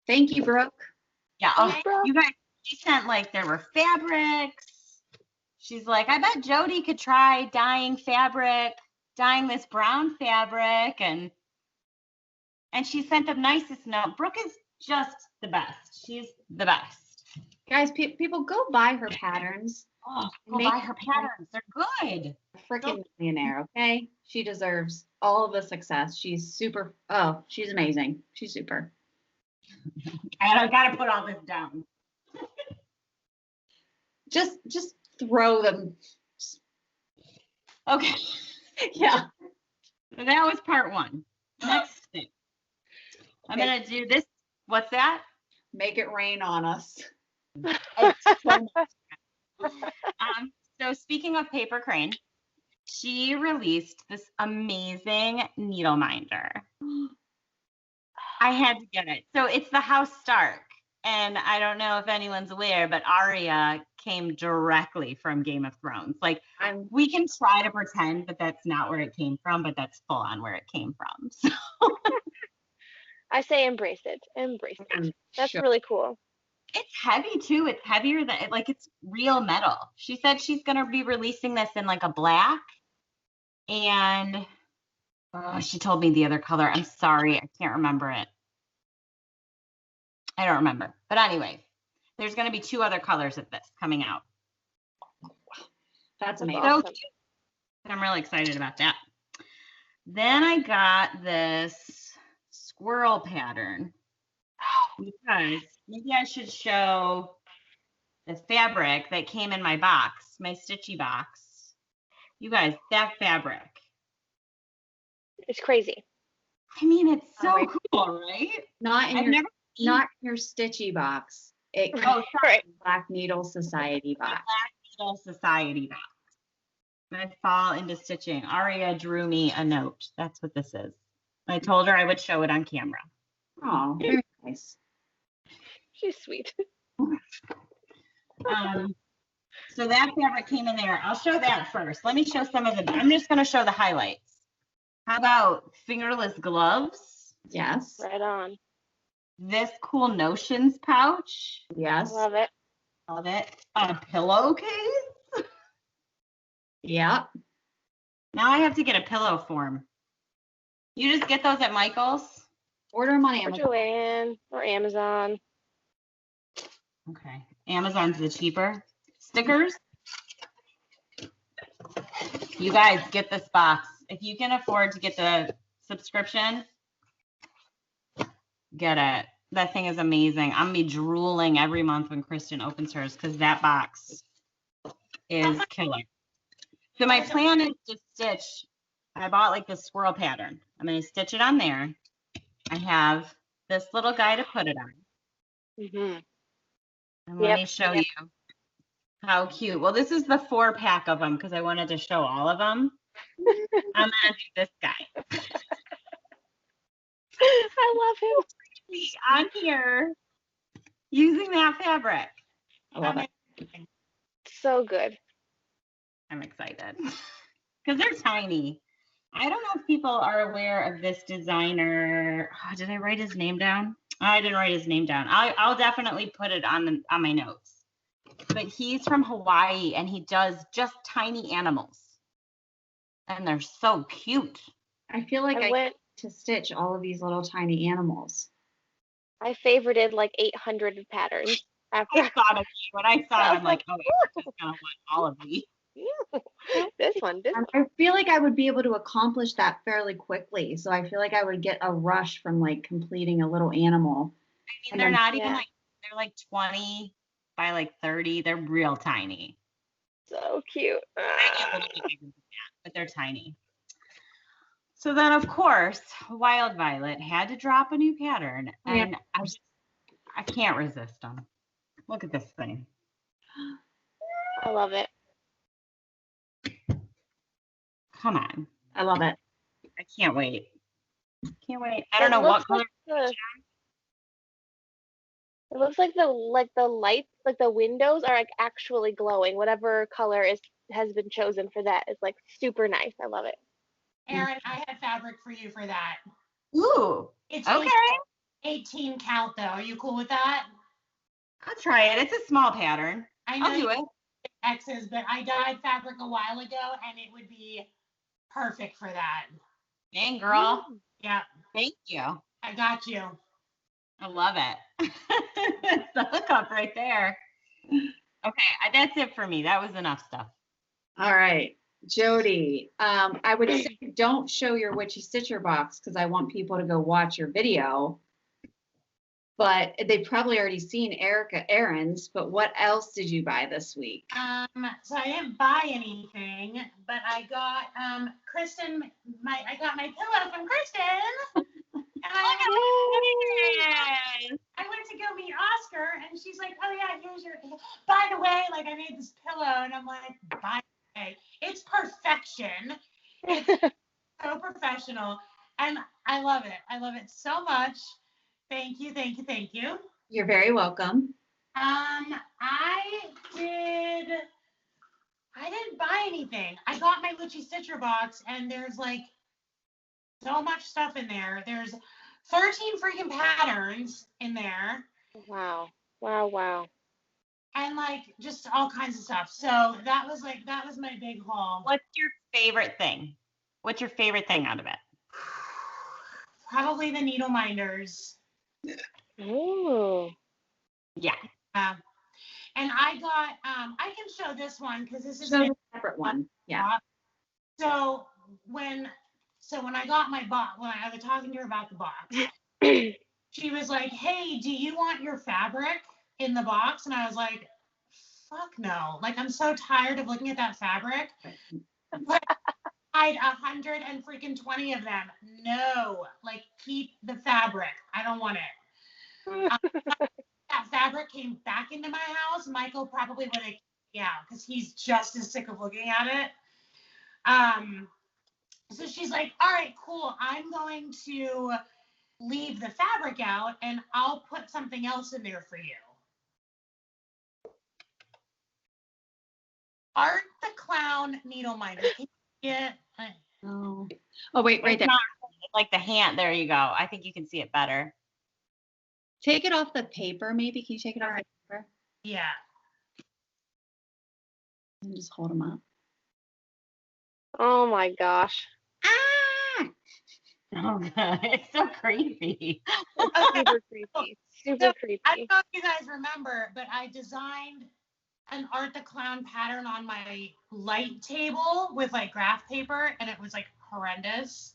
Thank you, Brooke. Yeah, Thanks, Brooke. you guys, she sent like there were fabrics. She's like, I bet Jody could try dyeing this brown fabric, and she sent the nicest note. Brooke is just the best. She's the best. Guys, people go buy her patterns. Oh, go buy her patterns. They're good. Freaking millionaire, okay? She deserves all of the success. She's super. Oh, she's amazing. She's super. I gotta put all this down. Just throw them. Okay. Yeah. So that was part one. Next thing. I'm Okay. gonna do this. What's that? Make it rain on us. So speaking of Paper Crane, she released this amazing needle minder. I had to get it. So it's the House Stark. And I don't know if anyone's aware, but Arya came directly from Game of Thrones. Like, we can try to pretend that that's not where it came from, but that's full on where it came from. So I say embrace it. Embrace it. That's Sure. really cool. it's heavy too. It's heavier than like it's real metal. She said she's gonna be releasing this in like a black, and she told me the other color. I'm sorry, I can't remember it. I don't remember. But anyway, there's gonna be 2 other colors of this coming out. That's amazing. So Awesome. cute. I'm really excited about that. Then I got this squirrel pattern. Because maybe I should show the fabric that came in my box, my stitchy box. You guys, that fabric. It's crazy. I mean, it's so Right. cool, right? Not in I've your never seen not in your stitchy box. It Oh, comes sorry. Right. in the Black Needle Society My box. Black Needle Society box. I fall into stitching. Aria drew me a note. That's what this is. I told her I would show it on camera. Oh, very nice. She's sweet. So that fabric came in there. I'll show that first. Let me show some of the, I'm just going to show the highlights. How about fingerless gloves? Yes. Right on. This cool notions pouch. Yes. Love it. Love it. A pillowcase. Yep. Now I have to get a pillow form. You just get those at Michael's? Order them on Or Amazon. Joanne or Amazon. Okay. Amazon's the cheaper. Stickers. You guys get this box. If you can afford to get the subscription, get it. That thing is amazing. I'm gonna be drooling every month when Kristen opens hers because that box is killer. So my plan is to stitch. I bought like this swirl pattern. I'm gonna stitch it on there. I have this little guy to put it on. Mm-hmm. And let me show you how cute. Well, this is the 4-pack of them because I wanted to show all of them. I'm gonna do this guy. I love him. On here using that fabric. I love it. So good. I'm excited because they're tiny. I don't know if people are aware of this designer. Oh, did I write his name down? I didn't write his name down. I'll definitely put it on my notes. But he's from Hawaii and he does just tiny animals. And they're so cute. I feel like I I went. to stitch all of these little tiny animals. I favorited like 800 patterns after. I thought of you. When I saw it, I'm like, oh, I just kind of want all of these. This one. And I feel like I would be able to accomplish that fairly quickly. So I feel like I would get a rush from like completing a little animal. I mean, they're not even like, they're like 20 by like 30. They're real tiny. So cute. Maybe a little bit bigger than that, but they're tiny. So then, of course, Wild Violet had to drop a new pattern, and I can't resist them. Look at this thing. I love it. Come on. I love it. I can't wait. Can't wait. I don't know what color. It looks like the lights, like the windows are like actually glowing. Whatever color has been chosen for that is like super nice. I love it. Erin, I have fabric for you for that. Ooh. It's Okay. 18 count though. Are you cool with that? I'll try it. It's a small pattern. I'll do it. X's, but I dyed fabric a while ago and it would be perfect for that. Dang, girl. Yeah. Thank you. I got you. I love it. That's the hookup right there. Okay, that's it for me. That was enough stuff. All right, Jody. I would say don't show your Witchy Stitcher box because I want people to go watch your video. But they've probably already seen Erin's. But what else did you buy this week? So I didn't buy anything, but I got Kristen. I got my pillow from Kristen. And I went to go meet Oscar, and she's like, "Oh yeah, here's your. By the way, like I made this pillow," and I'm like, "By the way, it's perfection. It's so professional, and I love it. I love it so much. Thank you, thank you, thank you. You're very welcome. I didn't buy anything. I got my Witchy Stitcher box, and there's like so much stuff in there. There's 13 freaking patterns in there. Wow. Wow, wow. And like just all kinds of stuff. So that was my big haul. What's your favorite thing? What's your favorite thing out of it? Probably the needle minders. Ooh. Yeah. And I got I can show this one because this is a separate one. Yeah. So when I got my box, when I was talking to her about the box, she was like, "Hey, do you want your fabric in the box?" And I was like, "Fuck no! Like I'm so tired of looking at that fabric." But I had 120 of them. No, like keep the fabric. I don't want it. That fabric came back into my house. Michael probably would have kicked me out because he's just as sick of looking at it. So she's like, "All right, cool. I'm going to leave the fabric out and I'll put something else in there for you." Art the Clown needle minder. Can you see it? Oh, wait, right there. Like the hand. There you go. I think you can see it better. Take it off the paper, maybe. Can you take it off the paper? Yeah. And just hold them up. Oh my gosh. Ah! Oh, God. It's so creepy. Super creepy. Super creepy. I don't know if you guys remember, but I designed an Art the Clown pattern on my light table with like graph paper, and it was like horrendous.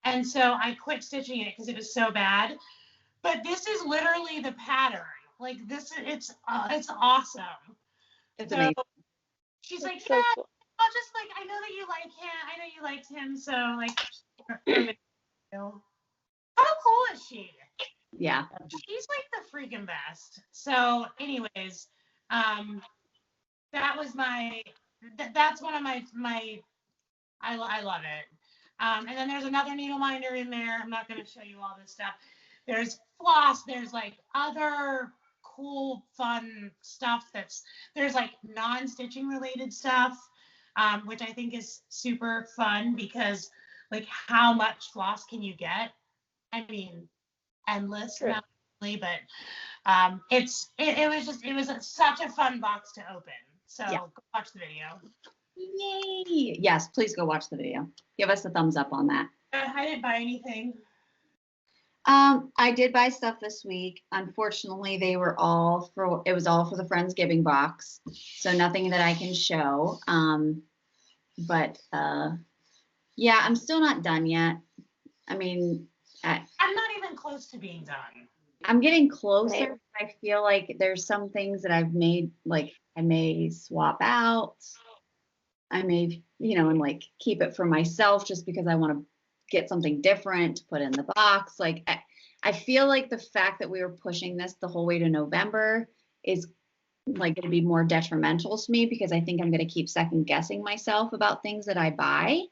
And so I quit stitching it because it was so bad. But this is literally the pattern. Like this, it's awesome. It's amazing. She's like, so "Yeah, cool. I'll just like, I know that you like him. I know you liked him, so like, how cool is she?" Yeah. She's like the freaking best. So, anyways, that was that's one of my I love it. And then there's another needle minder in there. I'm not going to show you all this stuff. There's floss. There's like other cool, fun stuff there's like non-stitching related stuff, which I think is super fun because like how much floss can you get? I mean, endless Sure. amount of money, but it was such a fun box to open. So Yeah. go watch the video. Yay! Yes, please go watch the video. Give us a thumbs up on that. I didn't buy anything. I did buy stuff this week. Unfortunately, it was all for the Friendsgiving box, so nothing that I can show. But yeah, I'm still not done yet. I mean, I'm not even close to being done. I'm getting closer. Same. I feel like there's some things that I've made, like I may swap out. I may, and like keep it for myself just because I want to get something different to put in the box. Like I feel like the fact that we were pushing this the whole way to November is like going to be more detrimental to me because I think I'm going to keep second guessing myself about things that I buy.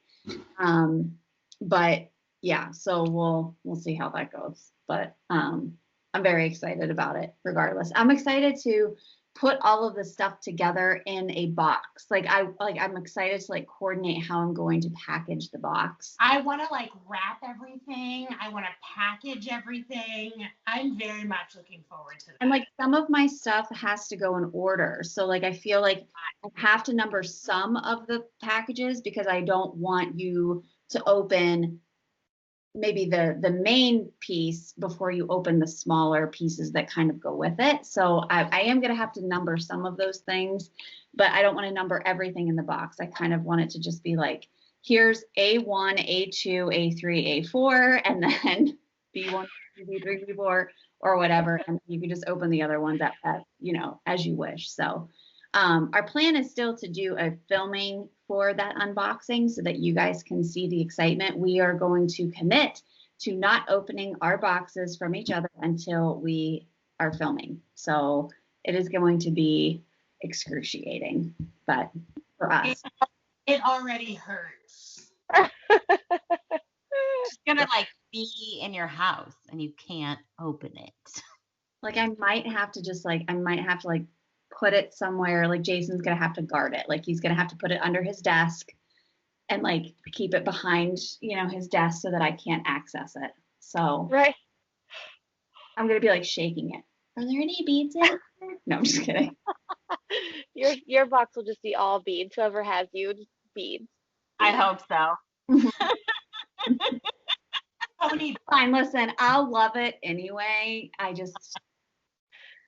But yeah, so we'll see how that goes. But I'm very excited about it regardless. I'm excited to put all of the stuff together in a box. I'm excited to like coordinate how I'm going to package the box. I want to like wrap everything. I want to package everything. I'm very much looking forward to that. And like some of my stuff has to go in order. So like I feel like I have to number some of the packages because I don't want you to open maybe the main piece before you open the smaller pieces that kind of go with it. So I am going to have to number some of those things, but I don't want to number everything in the box. I kind of want it to just be like, here's A1, A2, A3, A4, and then B1, B3, B4, or whatever. And you can just open the other ones as you wish. So our plan is still to do a filming for that unboxing so that you guys can see the excitement. We are going to commit to not opening our boxes from each other until we are filming. So it is going to be excruciating, but for us. It already hurts. It's gonna like be in your house and you can't open it. Like I might have to put it somewhere. Like Jason's gonna have to guard it. Like he's gonna have to put it under his desk and like keep it behind, his desk so that I can't access it. So Right. I'm gonna be like shaking it. Are there any beads in it? No, I'm just kidding. Your box will just be all beads. Whoever has you, just beads. I hope so. Tony, Fine, listen, I'll love it anyway.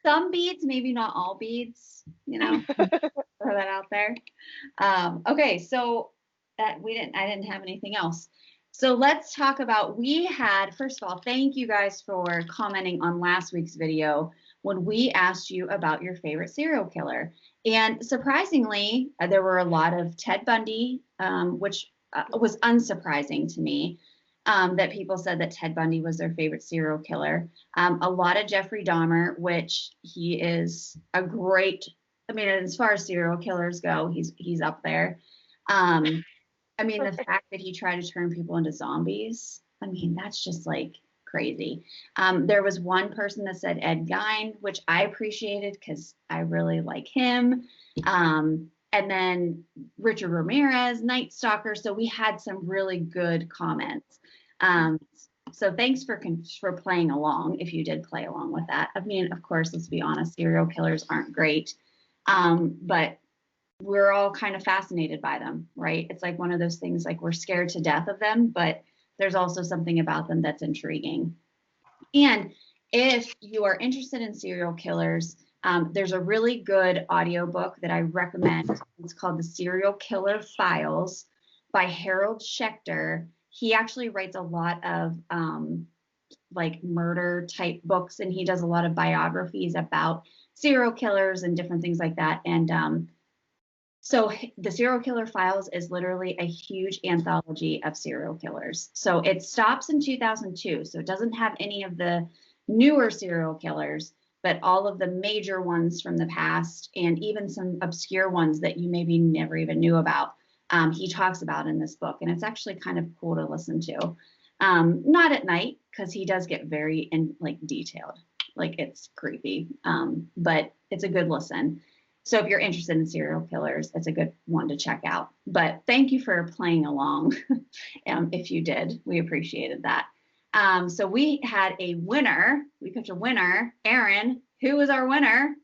Some beads, maybe not all beads, throw that out there. Okay, so I didn't have anything else. So let's talk about, first of all, thank you guys for commenting on last week's video when we asked you about your favorite serial killer. And surprisingly, there were a lot of Ted Bundy, which was unsurprising to me. That people said that Ted Bundy was their favorite serial killer. A lot of Jeffrey Dahmer, which he is a great, as far as serial killers go, he's up there. The fact that he tried to turn people into zombies, that's just like crazy. There was one person that said Ed Gein, which I appreciated because I really like him. And then Richard Ramirez, Night Stalker. So we had some really good comments. So thanks for playing along, if you did play along with that. Of course, let's be honest, serial killers aren't great, but we're all kind of fascinated by them, right? It's like one of those things, like we're scared to death of them, but there's also something about them that's intriguing. And if you are interested in serial killers, there's a really good audiobook that I recommend. It's called The Serial Killer Files by Harold Schechter. He actually writes a lot of like murder type books, and he does a lot of biographies about serial killers and different things like that. And so The Serial Killer Files is literally a huge anthology of serial killers. So it stops in 2002. So it doesn't have any of the newer serial killers, but all of the major ones from the past and even some obscure ones that you maybe never even knew about. He talks about in this book, and it's actually kind of cool to listen to. Not at night, because he does get very detailed. Like it's creepy, but it's a good listen. So if you're interested in serial killers, it's a good one to check out. But thank you for playing along. If you did, we appreciated that. So we had a winner. We picked a winner. Erin, who was our winner?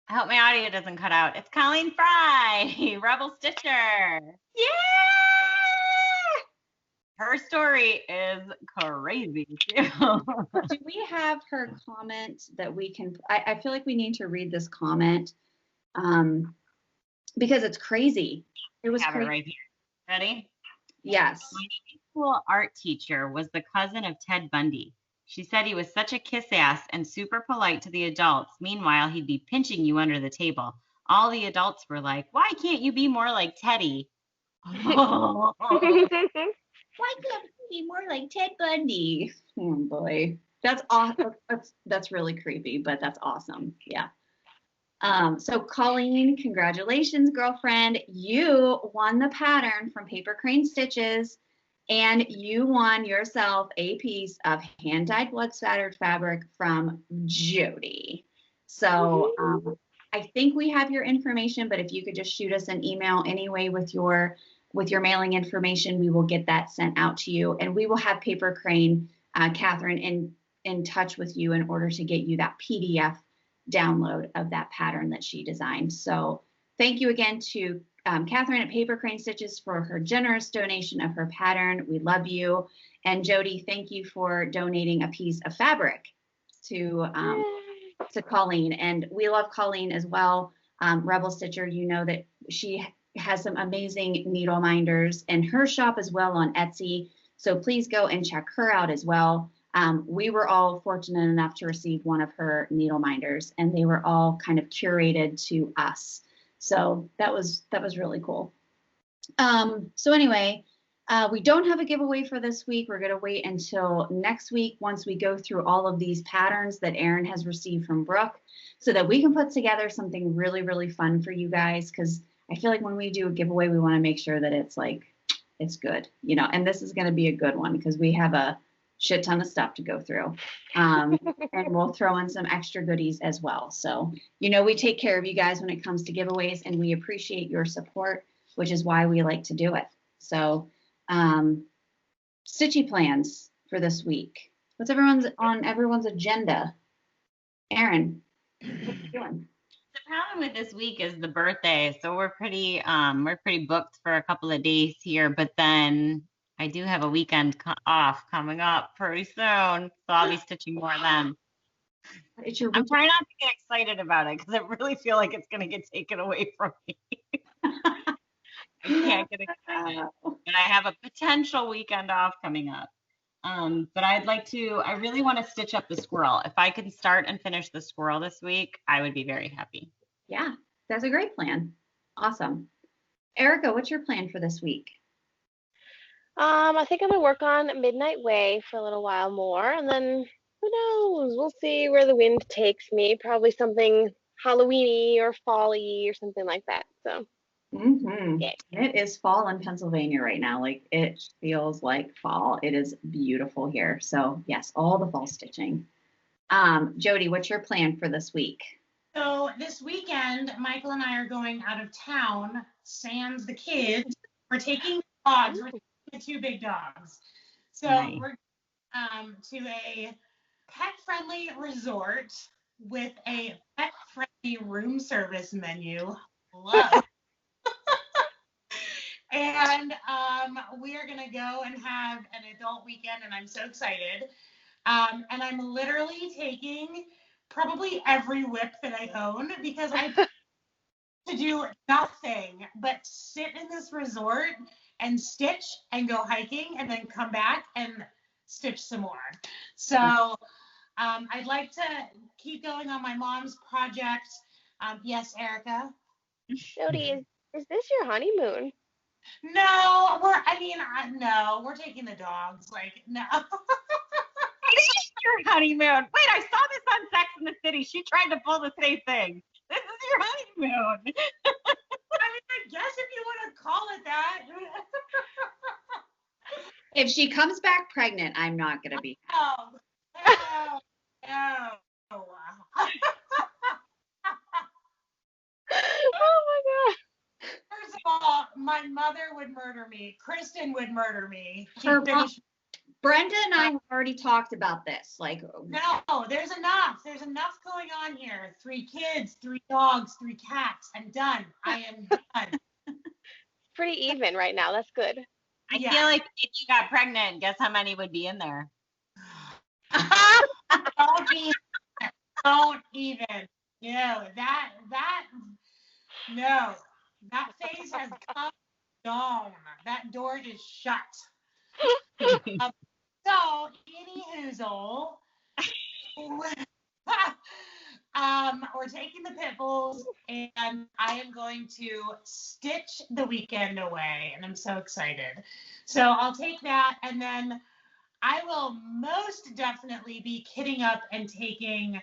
I hope my audio doesn't cut out. It's Colleen Fry, Rebel Stitcher. Yeah! Her story is crazy too. Do we have her comment that we can? I feel like we need to read this comment because it's crazy. It was Have crazy. it right here. Ready? Yes. My high school art teacher was the cousin of Ted Bundy. She said he was such a kiss ass and super polite to the adults. Meanwhile, he'd be pinching you under the table. All the adults were like, "Why can't you be more like Teddy?" Why can't we be more like Ted Bundy? Oh boy, that's awesome. That's really creepy, but that's awesome. Yeah. So Colleen, congratulations, girlfriend. You won the pattern from Paper Crane Stitches, and you won yourself a piece of hand-dyed blood spattered fabric from Jody. So I think we have your information, but if you could just shoot us an email anyway with your mailing information, we will get that sent out to you, and we will have Paper Crane, Catherine, in touch with you in order to get you that PDF download of that pattern that she designed. So thank you again to Catherine at Paper Crane Stitches for her generous donation of her pattern. We love you. And Jody, thank you for donating a piece of fabric to Colleen. And we love Colleen as well. Rebel Stitcher, you know that she has some amazing needle minders in her shop as well on Etsy. So please go and check her out as well. We were all fortunate enough to receive one of her needle minders, and they were all kind of curated to us. So that was really cool. So anyway, we don't have a giveaway for this week. We're going to wait until next week once we go through all of these patterns that Erin has received from Brooke so that we can put together something really, really fun for you guys. Because I feel like when we do a giveaway, we want to make sure that it's good, and this is going to be a good one because we have a shit ton of stuff to go through. And we'll throw in some extra goodies as well. So, we take care of you guys when it comes to giveaways, and we appreciate your support, which is why we like to do it. So, stitchy plans for this week. What's on everyone's agenda? Erin, what are you doing? The problem with this week is the birthday, so we're pretty booked for a couple of days here, but then I do have a weekend off coming up pretty soon, so I'll be stitching more then. I'm trying not to get excited about it because I really feel like it's going to get taken away from me. I can't get excited, but I have a potential weekend off coming up. But I really want to stitch up the squirrel. If I can start and finish the squirrel this week, I would be very happy. Yeah, that's a great plan. Awesome. Erica, what's your plan for this week? I think I'm gonna work on Midnight Way for a little while more, and then who knows? We'll see where the wind takes me. Probably something Halloweeny or fall-y or something like that. So. Yeah. It is fall in Pennsylvania right now. Like, it feels like fall. It is beautiful here. So yes, all the fall stitching. Jody, what's your plan for this week? So this weekend, Michael and I are going out of town, sans the kids. We're taking dogs. We're taking the 2 big dogs. So Nice. We're to a pet-friendly resort with a pet-friendly room service menu. Love. And we are going to go and have an adult weekend, and I'm so excited. And I'm literally taking probably every whip that I own because I to do nothing but sit in this resort and stitch and go hiking and then come back and stitch some more. So I'd like to keep going on my mom's project. Yes, Erica? Jody, is this your honeymoon? No, no, we're taking the dogs. Like, no. It is your honeymoon. Wait, I saw this on Sex and the City. She tried to pull the same thing. This is your honeymoon. I guess if you want to call it that. If she comes back pregnant, I'm not going to be. No. Oh my God. First of all, my mother would murder me. Kristen would murder me. Her Brenda and I have already talked about this. Like, No, there's enough. There's enough going on here. 3 kids, 3 dogs, 3 cats. I'm done. I am done. Pretty even right now. That's good. I feel like if you got pregnant, guess how many would be in there? Don't even. Don't even. No, no. That phase has come down. That door is shut. So, any-hoozle, we're taking the pit bulls, and I am going to stitch the weekend away, and I'm so excited. So I'll take that, and then I will most definitely be kitting up and taking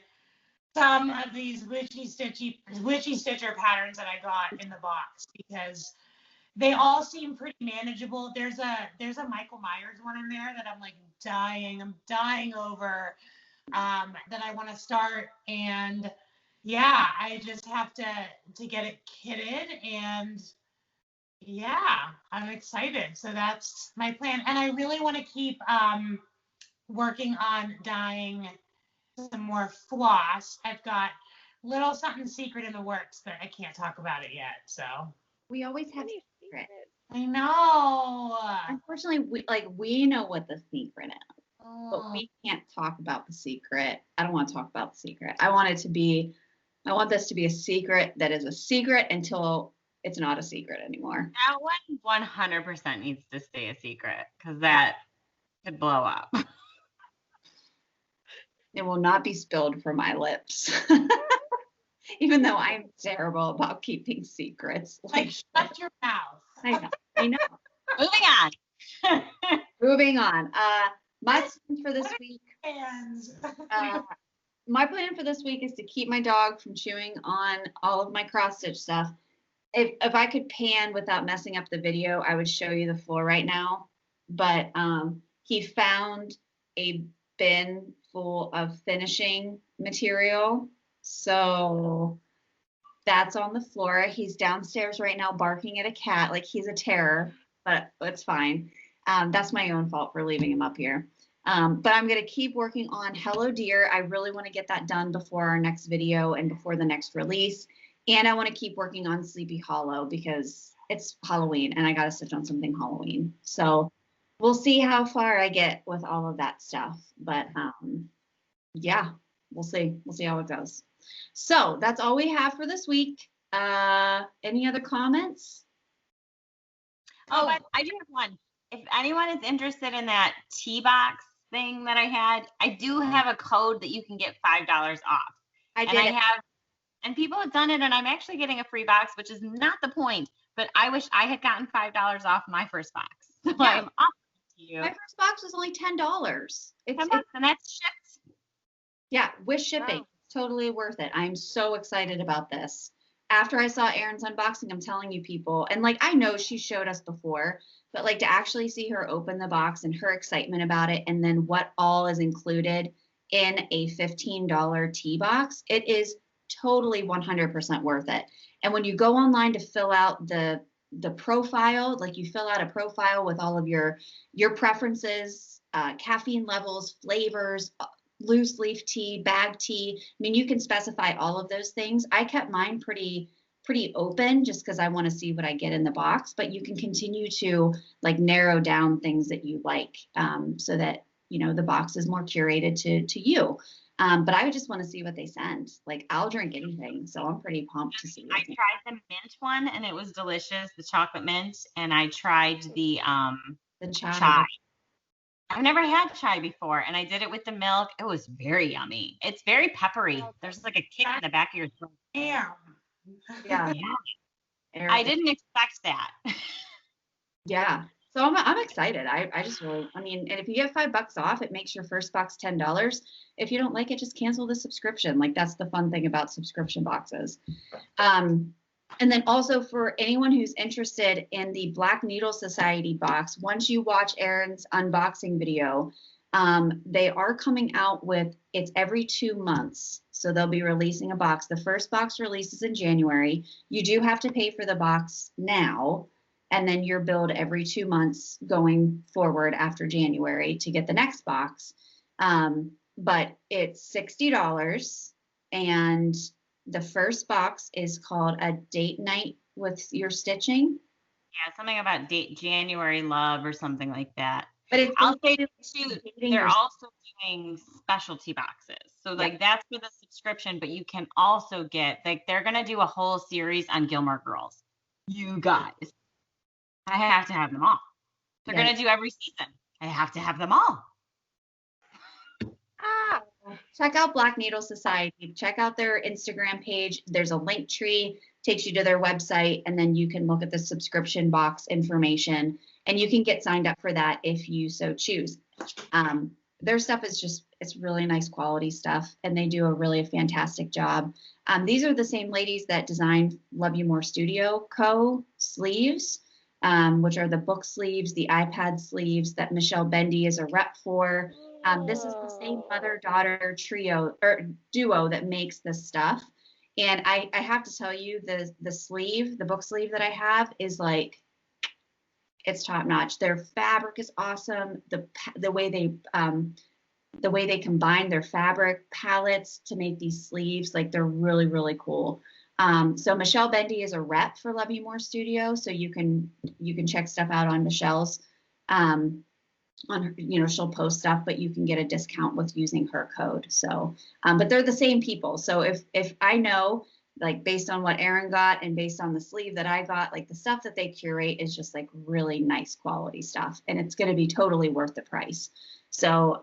some of these witchy stitcher patterns that I got in the box, because they all seem pretty manageable. There's a Michael Myers one in there that I'm like dying. I'm dying over, that I want to start. And yeah, I just have to get it kitted, and yeah, I'm excited. So that's my plan. And I really want to keep working on dyeing some more floss. I've got little something secret in the works, but I can't talk about it yet. So we always have Any secrets. I know. Unfortunately, we know what the secret is, but Oh, we can't talk about the secret. I don't want to talk about the secret. I want this to be a secret that is a secret until it's not a secret anymore. That one 100% needs to stay a secret, because that could blow up. It will not be spilled from my lips. Even though I'm terrible about keeping secrets. like shut your mouth. I know. Moving on. Moving on. My plan for this week. Hands. My plan for this week is to keep my dog from chewing on all of my cross stitch stuff. If I could pan without messing up the video, I would show you the floor right now. But he found a bin full of finishing material. So that's on the floor. He's downstairs right now barking at a cat like he's a terror, but it's fine. That's my own fault for leaving him up here. But I'm going to keep working on Hello Dear. I really want to get that done before our next video and before the next release. And I want to keep working on Sleepy Hollow because it's Halloween and I got to stitch on something Halloween. So we'll see how far I get with all of that stuff. But yeah, we'll see. We'll see how it goes. So that's all we have for this week. Any other comments? Oh, I do have one. If anyone is interested in that tea box thing that I had, I do have a code that you can get $5 off. And people have done it, and I'm actually getting a free box, which is not the point. But I wish I had gotten $5 off my first box. So Yeah. I'm offering to you. My first box was only $10. $10, and that's shipped. Yeah, with shipping. Wow. Totally worth it. I'm so excited about this. After I saw Erin's unboxing, I'm telling you people, and like I know she showed us before, but like to actually see her open the box and her excitement about it, and then what all is included in a $15 tea box, it is totally 100% worth it. And when you go online to fill out the profile, like you fill out a profile with all of your preferences, caffeine levels, flavors, loose leaf tea, bag tea. I mean, you can specify all of those things. I kept mine pretty open just because I want to see what I get in the box, but you can continue to like narrow down things that you like, so that, you know, the box is more curated to you. But I just want to see what they send. Like I'll drink anything. So I'm pretty pumped to see. I tried the mint one and it was delicious, the chocolate mint. And I tried the chai. I've never had chai before, and I did it with the milk. It was very yummy. It's very peppery. There's like a kick in the back of your throat. Damn. Yeah. I didn't expect that. Yeah. So I'm excited. I just really, I mean, and if you get $5 off, it makes your first box $10. If you don't like it, just cancel the subscription. Like that's the fun thing about subscription boxes. And then also for anyone who's interested in the Black Needle Society box, once you watch Erin's unboxing video, they are coming out with, it's every 2 months. So they'll be releasing a box. The first box releases in January. You do have to pay for the box now. and then you're billed every 2 months going forward after January to get the next box. But it's $60, and the first box is called a date night with your stitching. Yeah, something about date January love or something like that. But it's I'll say basically too, dating they're your- also doing specialty boxes. So like that's for the subscription, but you can also get like they're gonna do a whole series on Gilmore Girls. You guys, I have to have them all. They're Yeah. gonna do every season. I have to have them all. Ah, Check out Black Needle Society. Check out their Instagram page. There's a link tree, takes you to their website, and then you can look at the subscription box information, and you can get signed up for that if you so choose. Their stuff is just, it's really nice quality stuff, and they do a really fantastic job. These are the same ladies that designed Love You More Studio Co. sleeves, which are the book sleeves, the iPad sleeves that Michelle Bendy is a rep for. This is the same mother-daughter trio or duo that makes this stuff. And I have to tell you, the sleeve, the book sleeve that I have is like, it's top notch. Their fabric is awesome. The way they combine their fabric palettes to make these sleeves, like they're really, really cool. So Michelle Bendy is a rep for Love You More Studio, so you can check stuff out on Michelle's. On her, she'll post stuff, but you can get a discount with using her code. So, but they're the same people. So if I know, like based on what Erin got and based on the sleeve that I got, like the stuff that they curate is just like really nice quality stuff, and it's going to be totally worth the price. So,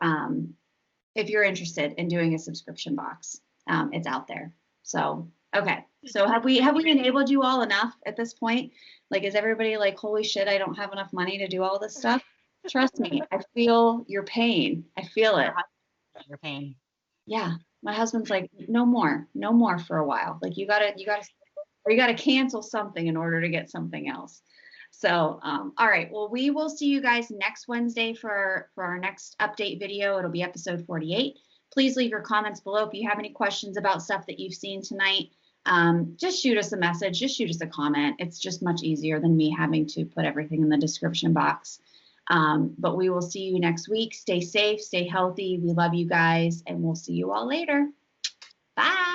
if you're interested in doing a subscription box, it's out there. So, okay. So have we enabled you all enough at this point? Like, is everybody like, holy shit, I don't have enough money to do all this stuff? Trust me, I feel your pain. I feel it. Your pain. Yeah. My husband's like, no more for a while. Like you gotta cancel something in order to get something else. So, all right. Well, we will see you guys next Wednesday for our next update video. It'll be episode 48. Please leave your comments below. If you have any questions about stuff that you've seen tonight, just shoot us a message, just shoot us a comment. It's just much easier than me having to put everything in the description box. But we will see you next week. Stay safe, stay healthy. We love you guys, and we'll see you all later. Bye.